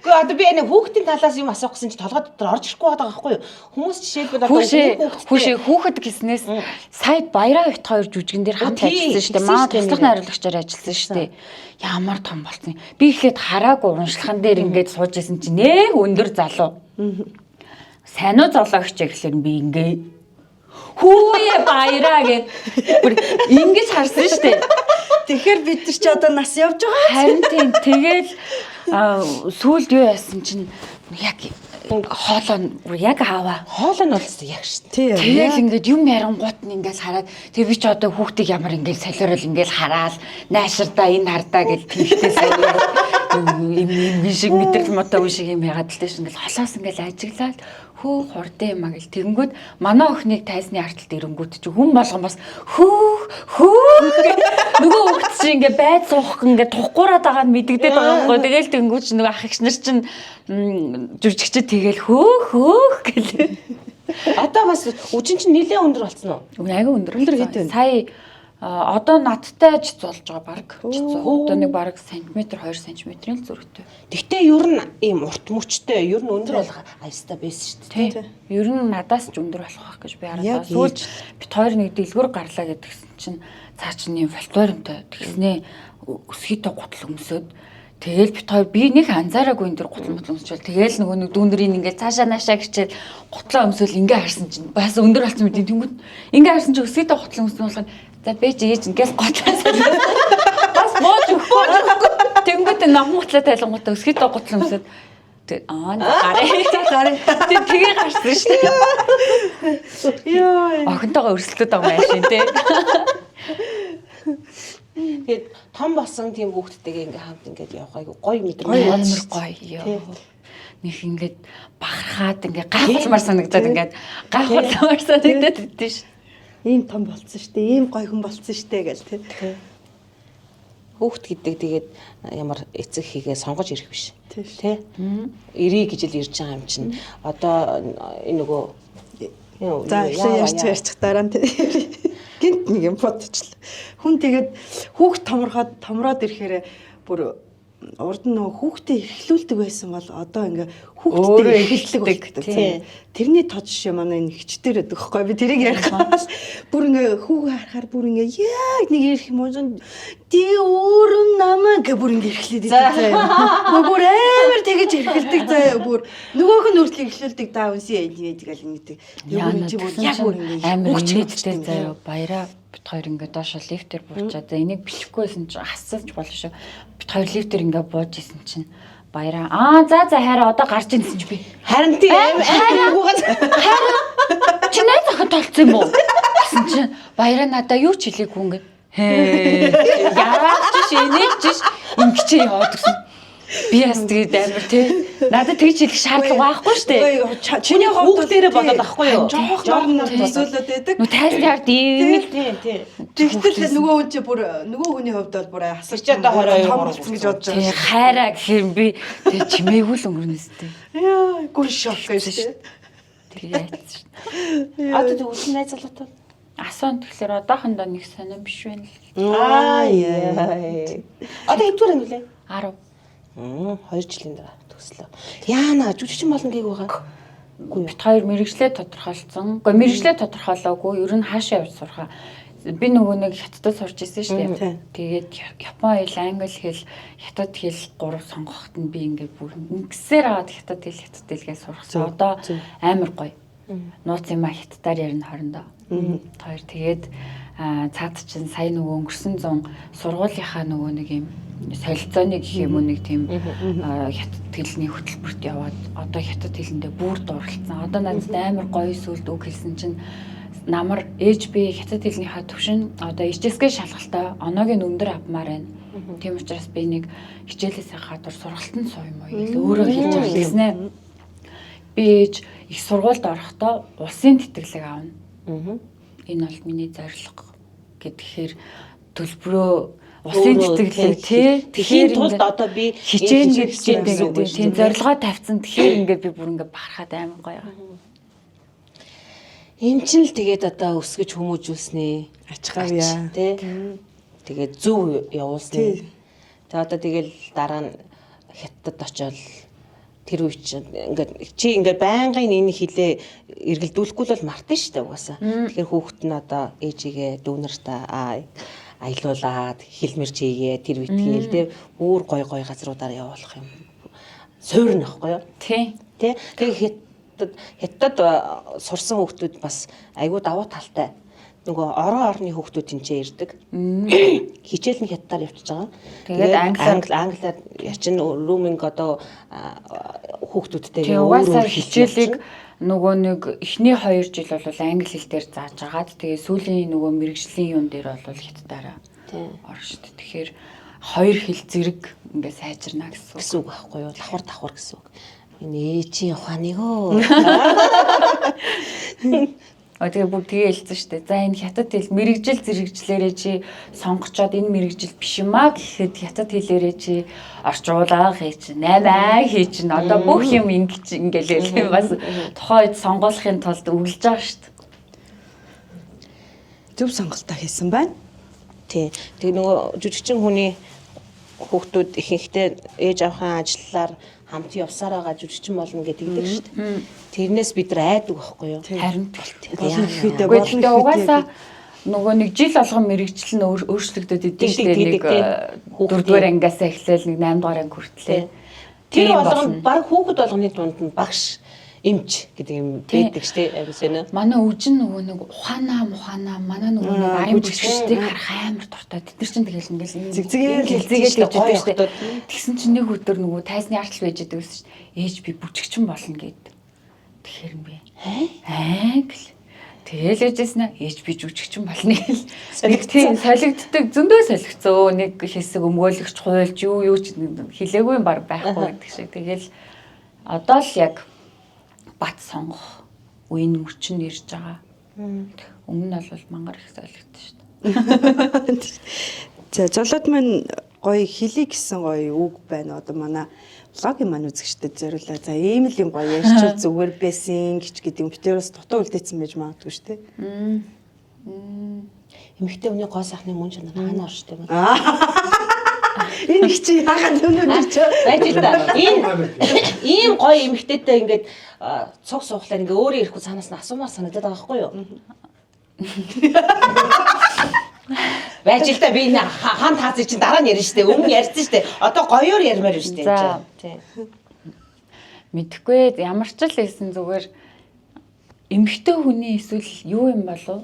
Гэхдээ одоо би энэ хүүхдийн талаас юм асуух гэсэн чи толгой дотор орж ирэхгүй байгаа байхгүй юу? Хүмүүс жишээлбэл одоо хүүхэд гэснээс сая баяраа бит хоёр жүжигэн дээр хамт ажилласан шүү дээ. Маа туслах найруулагчаар ажилласан шүү дээ. Ямар том болсон. Би ихэд хараагүй уншлахын дээр ингээд сууж исэн чи нэх өндөр залуу. Сайн уу золоогч гэхлээр би ингээ хүүе баяраа гэд ингэж харсан шүү дээ. Тэгэхээр бид нар ч одоо нас явж байгаа. Харин тийм тэгэл сүүлд юу яасан чинь яг хоолоо яг аваа. Хоолой нь болсон яг шүү дээ. Тэгэл ингээд юм ярангуут нь ингээд хараад тэг би ч одоо хүүхдийг ямар ингээд солиорол ингээд хараал нааширдаа энэ хардаа гэж тэмхтээс юм шиг мэдрэл мотог шиг юм ягаад л тийш ингээд холоос ингээд ажиглаад хөө хурдан юм а гэл тэгэнгүүт манай охиныг тайзны арталт ирэнгүүт чи хүн болгон бас нөгөө хүүхд чи ингээ байд суух ингээ тухгуураад байгаа нь мэдэгдээд байгаа байхгүй. Тэгэл тэнгүүт чи нөгөө ах эгч нар чин жүжигчд тэгэл хөөх гэл. Одоо бас үжин чинь нэлээд өндөр болсон уу? Айгүй өндөр гэдэг. Сая одоо надтай ч зулж байгаа баг. Одоо нэг баг сантиметр 2 см-ийн зөрөгтэй. Гэхдээ ер нь ийм урт мөчтэй ер нь өндөр болох аястай байсан шүү дээ. Ер нь надаас ч өндөр болох байх гэж би хараад. Сүүлд бит хоёр нэг дэлгүр гарлаа гэдгсэн чинь цаа чинь юм фольклоримтой тэгснээ өсгийтэй гутал өмсөд тэгэл бит хоёр би нэг анзаараагүй энэ төр гутал өмсчил тэгэл нөгөө нэг дүүнэрийн ингээд цаашаа наашаа гिचэл гутлаа өмсөөл ингээ харсан чинь бас өндөр болсон мэт тэнгүүд ингээ харсан чинь өсгийтэй гутал өмсөн болохоор за бэж ээж ингээс готлаасаа бас бооч өгөхгүй тэнгүүд намгуутлаа тайлангуудаа өсгийтэй гутал өмсөд тэгээ гарсан шүү дээ. Охинтойгоо өрсөлдөд байгаа юм аашин тий. Тэгээд том болсон тийм хүүхдтэйгээ ингээ хамт ингээд явах айгу гоё мэдрэмж. Гоё. Них ингээд бахархаад ингээ гайхалмар санагдаад ингээд гайхалмар санагдаад идэв ш. Ийм том болсон шүү дээ. Ийм гоё хүн болсон шүү дээ гэл тий. Хүүхд гэдэг тэгээд ямар эцэг хийгээ сонгож ирэх биш. Тий. Ирээ гэж л ирж байгаа юм чинь. Одоо энэ нөгөө за ярьчих дараа нь гинт нэг юм бодчихлаа. Хүн тэгээд хүүхд томроод ирэхээр бүр урд нь нөгөө хүүхдээ эрхлүүлдэг байсан бол одоо ингээ хүүхдтэй эрхэлдэг болдог. Тэрний тод жишээ манай энэ хичтэр байдаг хгүй би тэрийг ярихаар бүр ингээ хүүгээ харахаар бүр ингээ яг нэг ирэх юм уу тий өөрөө намаа гэ бүр ингээ эрхлээд идэв. Бүр амар тэгэж эрхэлдэг заа бүр нөгөөх нь үргэлж эрхлүүлдэг даа үнсээ тэгэл ингэдэг. Яг бүр ингээ амар нэгтэй заа баяраа бит хоёр ингээ доошо лифтер буучаад за энийг бичихгүйсэн чинь хасаж болно шүү. Бит хоёр лифтер ингээ бууж исэн чинь баяраа за хараа одоо гарч ирсэн чи би харин тийм амар чи найз охин толцсон юм уу гэсэн чинь баяраа надаа юу ч хэлээгүй ингээ яагаад ч энийг ч ингэчээ яваад гэсэн би яс тэгээд амар тий надад тэгж хэлэх шаардлага байхгүй шүү дээ. Чиний хүүхдээрээ бодоод ахгүй юу? Жохон төсөөлөд байдаг. Нүү тайлбар хард ийм тий. Тэгтэл нөгөө хүн чи бүр нөгөө хүний хувьд бол бүр асарч одоо 22 том болсон гэж бодож байгаа. тий хайраа гэхээр би тэг чимээгүй л өнгөрнөстэй. Яа гүн шок гэж тий. Тэгээд Одоо тэг үгүй найз залуутай асуун тэгэхээр одоохондоо нэг сонирн биш байна л. Одоо хэдвэр юм блэ? 10 2 жилийн дараа төслөө. Яана жүжигчин болно гээг байгаа. Бит хоёр мэрэгчлээ тодорхойлцсон. Гэхдээ мэрэгчлээ тодорхойлоогүй. Ер нь хаашаа явж сурахаа би нөгөө нэг хятадд сурч ирсэн шүү Тийм. дээ. Тэгээд Япон хэл, англи хэл, хятад хэл 3 сонгоход нь би ингээд бүр ингэсээр аваад хятад хэлгээ сурахсан. Одоо амар гоё. Нууц юм хятадаар ярина хоорондоо. Хоёр тэгээд цаад чинь сая нөгөө өнгөрсөн 100 сургуулийнхаа нөгөө нэг юм солилцооны гэх юм уу нэг тийм хятад хэлний хөтөлбөрт яваад одоо хятад хэлэндээ бүр дурлцсан. Одоо надад амар гоё сүлд үг хэлсэн чинь намар ээж би хятад хэлнийхаа төвшин одоо HSK шалгалтаа оноог нь өндөр авмаар байна. Тийм учраас би нэг хичээлээсээ гадуур сургалтанд сууя мó өөрөө хэлж байгаа гэснээр би ээж их сургуульд орохдоо улсын тэтгэлэг аавна. Энэ бол миний зорилго гэхээр төлбөрөө улсын тэтгэлэг тэгэхээр тулд одоо би хичээн гэдэг тийм зорилгоо тавьсан. Тэгэхээр ингээд би бүр ингээд бахархаад амар гоё. Эм чин л тэгээд одоо өсгөж хүмүүжүүлснээ ачгаавья тий. Тэгээд зөв явуулснаа. Тэгээд одоо тэгэл дараа нь хятадд очиод тэр үе чинь ингээд байнгын энэ хилээ эргэлдүүлэхгүй л мартын штэ угаасаа. Тэгэхээр хүүхэд нь одоо ээжигээ дүүнэртээ аялуулаад хэлмэрч хийгээ тэр үетгэл тий бүр гой газруудаар явуулах юм. Суурна ахгүй юу? Тий. Тэгээд хятад сурсан хүүхдүүд бас айгүй давуу талтай. Нөгөө орон орны хүүхдүүд тэнцээ ирдэг. Хичээл нь хятадаар явчихж байгаа. Тэгээд англиар ячин rooming одоо хүүхдүүдтэй өөрөө хичээлийг нөгөө нэг эхний 2 жил бол англи хэл дээр зааж агаад тэгээ сүүлийн нөгөө мэрэгжлийн юм дээр бол хятадаараа орно шүү дээ. Тэгэхээр 2 хэл зэрэг ингээ сайжирна гэсэн үг байхгүй юу? Давхар гэсэн үг. Энэ ээжийн ухааныг өө. Тэгээ бүгд тэгээ хэлсэн шүү дээ. За энэ хятад хэл мэрэгжил зэрэгжлээрээ чи сонгочоод энэ мэрэгжил биш юм аа гэхэд хятад хэлээрээ чи орчуулаа хийж 8 хийж одоо бүх юм ингээл бас тухайд сонгуулахын тулд өглөж байгаа шүү дээ. Зөв сонголтоо хийсэн байна. Тий. Тэгээ нөгөө жүжигчин хүний хүүхдүүд ихэнхдээ ээж авахын ажиллаар хамт явсаар байгаа жүжигчин болно гэдэг шүү дээ. Тэрнээс бид нар айдаг байхгүй юу? Харин болон угаасаа нөгөө нэг жил болгон мэрэгжил нь өөрчлөгдөд идэв шүү дээ. Нэг 4-р ангиасаа эхлээл нэг 8-р анги хүртлээ. Тэр болгоно баг хүүхэд болгоны дунд нь багш эмч гэдэг юм байдаг шүү дээ. Амсэна. Манай үжин нөгөө нэг ухаанаа манай нөгөө нэг аян бүжигчдийг харах амар дуртай. Тэд нар чинь тэгэл ингээл зэгзэгээр хийж байгаа шүү дээ. Тэгсэн чинь нэг өдөр нөгөө тайзны артл байж байдаг гэсэн чинь ээж би бүжигчин болно гэд. Тэгэхээр юм бэ. Гэл. Тэгэл ээжсэн ээж би жүжигчин болно гэл. Нэг тийм солигддаг зөндөө солигцоо нэг хэсэг өмгөөлөгч хуйлж юу ч хэлээгүй юм баг байхгүй гэдэг шиг. Тэгэл одоо л яг бат сонгох үеийн мөрчин ирж байгаа. Өмнө нь бол мангар их солигдсон шүү дээ. За золоод маань гоё хэлий гэсэн гоё үг байна. Одоо манай блогийн маань үзэгчдэд зориулаа. За ийм л юм гоё ярьчих зүгээр байсан гэж гэдэг юм. Битээрээс дутуу үлдээсэн байж магадгүй шүү дээ. Эмэгтэй хүний гоо сайхны мөн чанар хаана орштой байна. Энэ их чи яагаад өнөөдөр ч байж та. Энэ ийм гоё эмэгтэйтэй ингээд цог суухлаар ингээ өөрөө ирэхгүй цаанаас нь асуумаар санагдаад байгаа байхгүй юу? Байж л та би энэ хаан таазыг чинь дараа нь ярина штэ. Өмнө ярьсан штэ. Одоо гоёор ярмаар байна штэ. Тий. Мэдхгүй ямар ч л хэлсэн зүгээр эмэгтэй хүний эсвэл юу юм болов?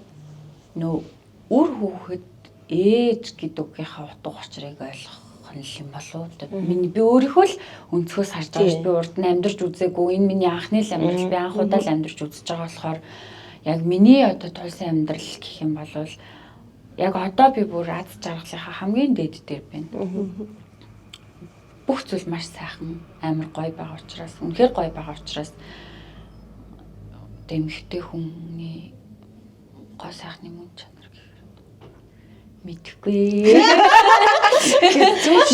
Нөө үр хүүхэд ээж гэдэг үгийнхаа утга учирыг ойлгох юм болов. Миний би өөрийнхөө л өнцгөөс харж байгаа шүү. Би урд нь амьдарч үзээгүй. Энэ миний анхны л амьдрал. Би анх удаа л амьдарч үзэж байгаа болохоор яг миний одоо тулсан амьдрал гэх юм бол яг одоо би бүр аз жаргалынхаа хамгийн дээд дээр байна. Бүх зүйл маш сайхан, амар гоё байгаа учраас, үнэхээр гоё байгаа учраас эмэгтэй хүний гоо сайхны мөн чанар мэдхгүй.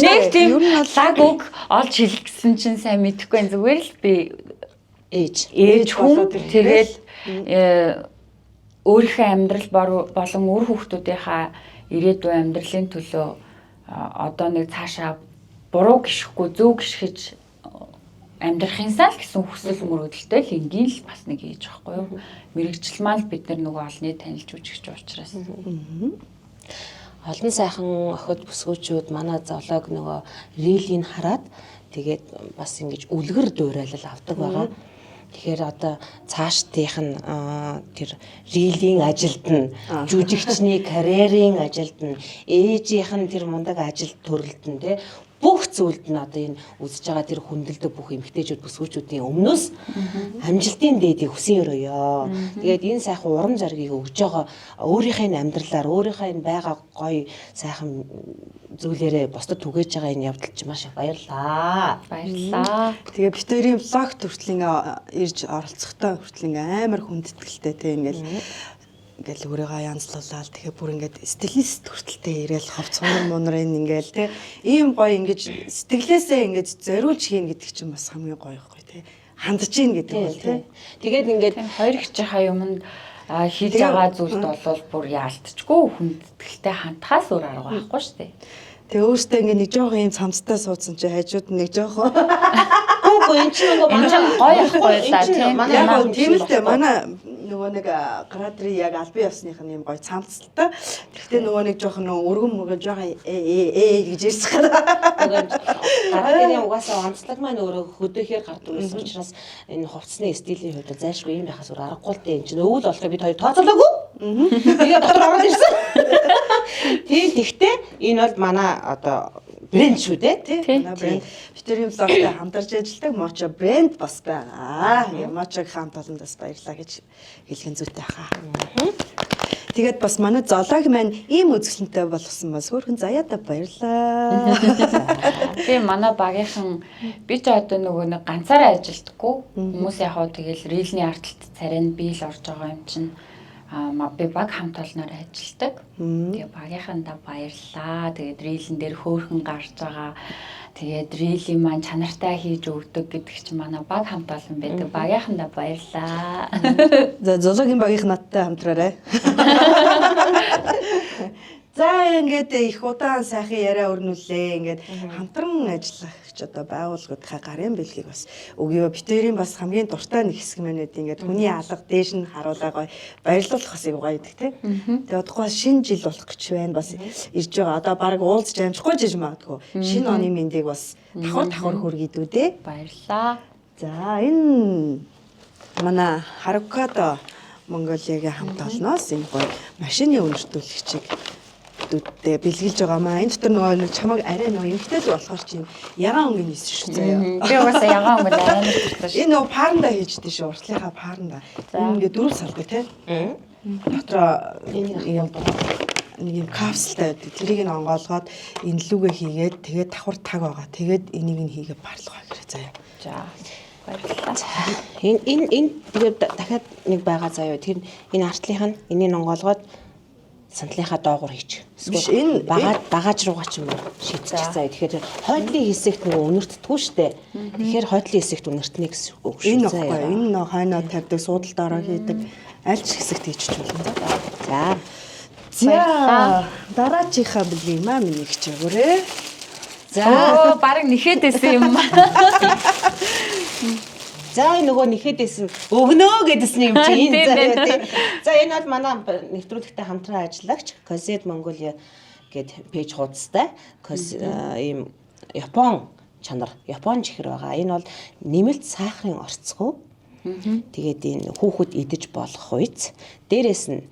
Нэг тийм лаг үг олж хэлгэсэн чинь сайн мэдхгүй. Зүгээр л би ээж хүн тэгэл өөрийнхөө амьдрал болон үр хүүхдүүдийнхаа ирээдүйн амьдралын төлөө одоо нэг цаашаа буруу гიშхгүй зөв гიშгэж амьдрахынсаа л гэсэн хүсэл мөрөөдөлтэй л энгийн л бас нэг ээж байхгүй юу. Мэргэжил маань л бид нар нөгөө олны танилж үжигч учраас. Олон сайхан охид бүсгүүчүүд манай зоолог нөгөө рилийг хараад тэгээд бас ингэж үлгэр дуурайлал авдаг байгаа. Тэгэхээр одоо цаашдынх нь тэр рилийн ажилд нь жүжигчний карьерийн ажилд нь ээжийнх нь тэр мундаг ажил төрөлд нь те бүх зүйлд нь одоо энэ үзэж байгаа тэр хүндэлдэг бүх эмгтээчүүд бүсгүүчүүдийн өмнөөс амжилтын дээдийг хүсэн өрөөё. Тэгээд энэ сайхан урам зориг өгж байгаа өөрийнхөө амьдралаар өөрийнхөө энэ байгаа гоё сайхан зүйлээрээ бусдад түгээж байгаа энэ явдал чи маш их баярлаа. Баярлалаа. Тэгээ битэрийн блог хүртэл ирж оролцохдоо хүртэл амар хүндэтгэлтэй те ингээл өөрийгөө янзлуулаад тэгээ бүр ингээд стилист хүртэлтэй ирээл ховцгон мунрын ингээл те ийм гоё ингэж сэтгэлээсээ ингэж зориулж хийн гэдэг чинь бас хамгийн гоё ихгүй те хандж ийн гэдэг бол те Тэгээд ингээд Хоёр ихчийнхаа юмд хийж байгаа зүйлд бол бүр яалтчгүй хүндэтгэлтэй хандхаас өөр арга байхгүй шүү дээ. тэгээ өөртөө ингээд нэг жоохон ийм цамцтай суудсан чи хажууд нэг жоохон үгүй энэ чинь нөгөө Энэ чинь гоё ахгүй да тийм. яг нь тийм л дээ манай нөгөө нэг градри яг албан ёсных нь юм гоё цамцтай. Тэгтээ нөгөө нэг жоохон өргөн мөргөн жоохон гэж ирсэх гэдэг. гарааны угаасаа онцлог маань өөрөө хөдөөхээр гардаг байсан учраас энэ хувцсны стилийн хувьд зайлшгүй юм байхаас өөр аргагүй л дээ. Энэ чинь өвөл болохоо бид хоёр тооцоолоогүй. Тэгээд дотор ороод ирсэн. Тийм тэгтээ энэ бол манай одоо брэнд шүү дээ тий. Манай брэнд битэрийн блогтой хамтарч ажилладаг Мочо брэнд бас байгаа. Мочог хамт олондоос баярлалаа гэж хэлхэн зүйтэй хаа. Тэгээд бас манай зоолог маань ийм үзэсгэлэнтэй болсон бас хөөрхөн заяада баярлалаа. Тийм манай багийнхан би ч одоо нөгөө нэг ганцаараа ажилдаггүй. Хүмүүс яг хоо тэгэл рилний арталт царайнд би л орж байгаа юм чинь би баг хамт олноор ажилдаг. Тэгээ багийнхандаа баярлалаа. Тэгээд рилэн дээр хөөрхөн гарч байгаа. Тэгээд рилийн маань чанартай хийж өгдөг гэдэг чинь манай баг хамт олон байдаг. Багийнхандаа баярлалаа. За зоологийн багийнх надтай хамтраарай. За ингээд их удаан сайхан яриа өрнүүлээ. Ингээд хамтран ажиллагч одоо байгууллагуудынхаа гарын бэлгийг бас өгөө. Битэрийн бас хамгийн дуртай нэг хэсэг маань үү ингээд хүний алга дээш нь харуулаа гоё баярлуулах бас гоё гэдэг тийм. Тэгээ одоохоос шинэ жил болох гэж байна. Бас ирж байгаа. Одоо баг уулзч амжихгүй жиж магадгүй. Шинэ оны мэндийг бас давхар хүргийдүү дээ. Баярлалаа. За энэ манай Харукадо Монголиагийн хамт олноос энэ гоё машины үнэртүүлэгчийг дүүдтэй бэлгэлж байгаа маа. Энэ дотор нөгөө нэг чамаг арай нөгөө эмхтэй л болохоор чинь ягаан өнгө нийс шүү заяа. Би угаасаа ягаан өнгө арай нэг дуртай шүү. Энэ нөгөө паранда хийждээ шүү. Уртлынхаа паранда. Энэ ингээд дөрөв салдаг тийм. Дотроо нэг юм капсултай байдаг. Тэрийг нь онгоолгоод энэ лүгээ хийгээд тэгээд давхар таг байгаа. Тэгээд энийг нь хийгээ барлгаа гэрээ заяа. За баярлалаа. Энэ тэгээд дахиад нэг байгаа заяа. Тэр энэ артлынх нь энийг онгоолгоод сандлынхаа доогуур хийчих. Энэ багаж руугаа ч юм уу шийдчих заяа. Тэгэхээр хойдлын хэсэгт нөгөө үнэртдэггүй штэ. Тэгэхээр хойдлын хэсэгт үнэртнэ гэсэн үг шүү. Энэ нөхгүй. Энэ нөө хойноо тавьдаг, суудал доороо хийдэг. Аль ч хэсэгт хийчих болно. За. За дараачихаа бэлгийн маа миний гэж өгөөрэй. За баг нэхэд байсан юм. За нөгөө нэхэдээс өгнөө гэдсэн юм чи энэ заяа тий. За энэ бол манай нэвтрүүлэгтэй хамтран ажиллагч Cosed Mongolia гэдэг пэйж хуудастай. Ийм Япон чанар, Япон чихэр байгаа. Энэ бол нэмэлт сахарын орцгой. Тэгээд энэ хүүхэд идэж болох үйц. Дээрээс нь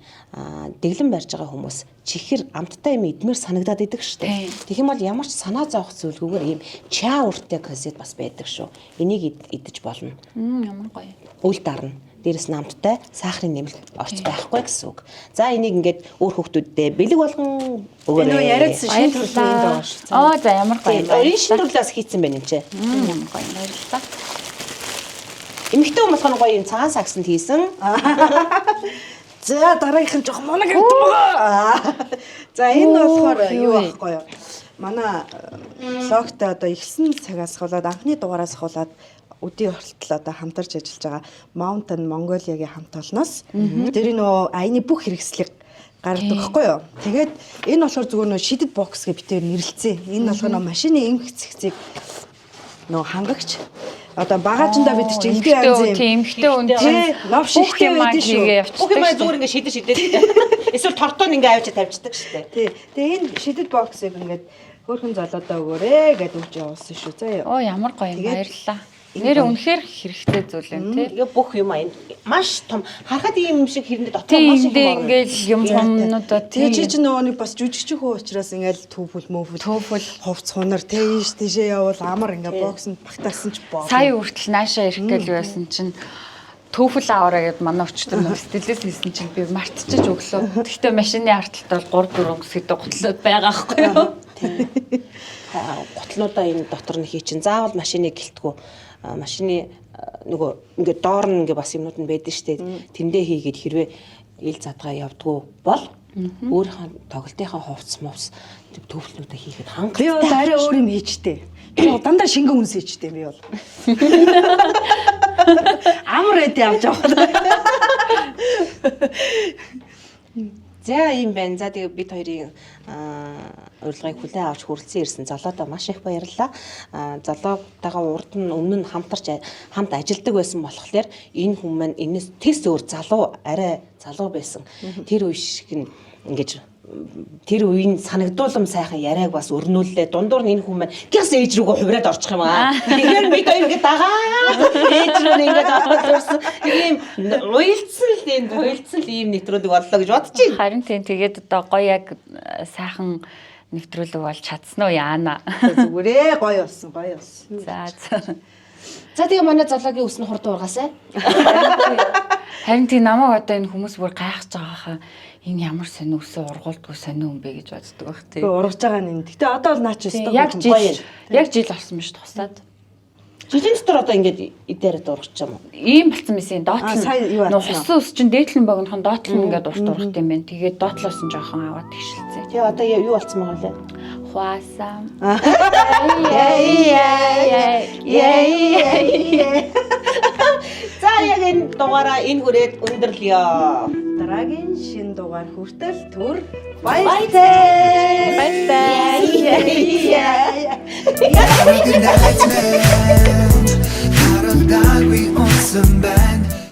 дэглэн барьж байгаа хүмүүс чихэр амттай юм идмээр санагдаад идэг штэ. Тэгэх юм бол ямар ч санаа зовох зүйлгүйгээр ийм чаа үртэй касет бас байдаг шүү. Энийг идэж болно. Ямар гоё. Үл дарна. Дээрээс нь амттай сахарын нэмэлт орц байхгүй гэсэн үг. За энийг ингээд өөр хүүхдүүддээ бэлэг болгон өгөөрэй. Энэ яриадсан шинэ төрлөнд байгаа шүү. За ямар гоё. Энэ шинэ төрлөөс хийцэн байна юм чи. Ямар гоё. Баярлалаа. Эмэгтэй хүмүүс гоё юм цагаан саксанд хийсэн. За дараагийнх нь жоохон моног гэдэг байгаа. За энэ болохоор юу байхгүй юу? Манай блогтой одоо ихсэн цагаас хаваад анхны дугаараас хаваад өдний хүртэл одоо хамтарч ажиллаж байгаа Mountain Mongolia-гийн хамт олноос тэр нөө аяны бүх хэрэгслийг гаргадаг байхгүй юу? Тэгээд энэ болохоор зүгээр нөө шидэд бокс гэж битээр нэрлэлцээ. Энэ болохоор нөө машины эм хэцэгцийг нөө хангагч Одоо багаажиндаа бид чи элдээ янз юм. Тийм эмхтэй хүн Тий, лав шихтэй маа байдаг шүү. хийгээ Бүх юм явчихдаг. зүгээр ингээ шидэж. Эсвэл тортон ингээ авч тавьчихдаг шүү дээ. Тий. Тэгээ энэ шидэд боксыг ингээд хөөрхөн залуудаа өгөөрэй гэдээ өгч явуулсан шүү. Заяа. Оо ямар гоё юм баярлалаа. Нэр үнэхээр хэрэгтэй зүйл юм тий. Тэгээ бүх юм аа маш том харахад ийм юм шиг хэрэндээ дотор Тийм маш их юм орно. ингээл юм цомнуудаа Тэгээ тий. чи нөгөө нэг бас жүжигчхүү учраас ингээд түүфэл хувц хунар тийш тийшээ явал амар ингээд боксонд багтаасан ч боо. Сая хүртэл наашаа ирэх гээл байсан чинь төвфөл аваараа гэд манай өчтөр нөө стилээс хийсэн чинь би мартчихж өглөө. Гэхдээ машины арталт бол 3 4 сэдв готлоод байгаа байхгүй юу? Готлнуудаа энэ дотор нь хий чин заавал машины гэлтгүү машины нөгөө ингээ доор нь ингээ бас юмнууд нь байдаг штэ тэндээ хийгээд хэрвээ ил задгаа явдггүй бол өөрийнхөө тоглолтынхаа хувцс мовс төвлөлүүдээ хийхэд хангалттай. Би бол арай өөр юм хийчтэй. Би бол дандаа шингэн үнс хийчтэй би бол. Амар эд явж байгаа. За юм байна. За тэгээ бид хоёрын урилгыг хүлээн авч хүрэлцэн ирсэн залуудаа маш их баярлалаа. Залуутайгаа урд нь өмнө нь хамт ажилдаг байсан болохоор энэ хүн маань энэс тэс өөр арай залуу байсан. Тэр үе шиг ингэж тэр үеийн санагдуулам сайхан яриаг бас өрнүүллээ. Дундуур нь энэ хүн маань гяс ээж рүүгээ хувраад орчих юм аа. Тэгэхээр бид хоёр ингэ дагаад ээж рүү ингэ дагаад ийм уйлцсан ийм нэвтрүүлэг боллоо гэж бодчих. Харин тийм тэгээд одоо гоё яг сайхан нэвтрүүлэг болж чадсан уу яана. Зүгээрээ гоё болсон. За. За тэгээ манай залуугийн өснө хурд ургасаа. Харин тийм намайг одоо энэ хүмүүс бүр гайхаж байгаа хаа энэ ямар сонир өсөө ургуулдгүй сонир юм бэ гэж боддог байх тийм. Ургаж байгаа нь. Гэтэ одоо бол наач өстой. Яг жил болсон биш тусаад. Жилийн дотор одоо ингээд идээрээ ургач юм уу? Ийм болсон мэсэн доотлол сая юу нь болсон усан ус чинь дээдлэн богинохон доотлол нь ингээд урт ургах юм байна. Тэгээд доотлоос нь жоохон аваад тэгшилцээ. Тэгээ одоо юу болсон байгаа вэ? Хуасан. За яг энэ дугаараа энэ хүрээд өндөрлөё. Дараагийн шинэ дугаар хүртэл түр баяртай. Good night, man. Parang dagwi on some band.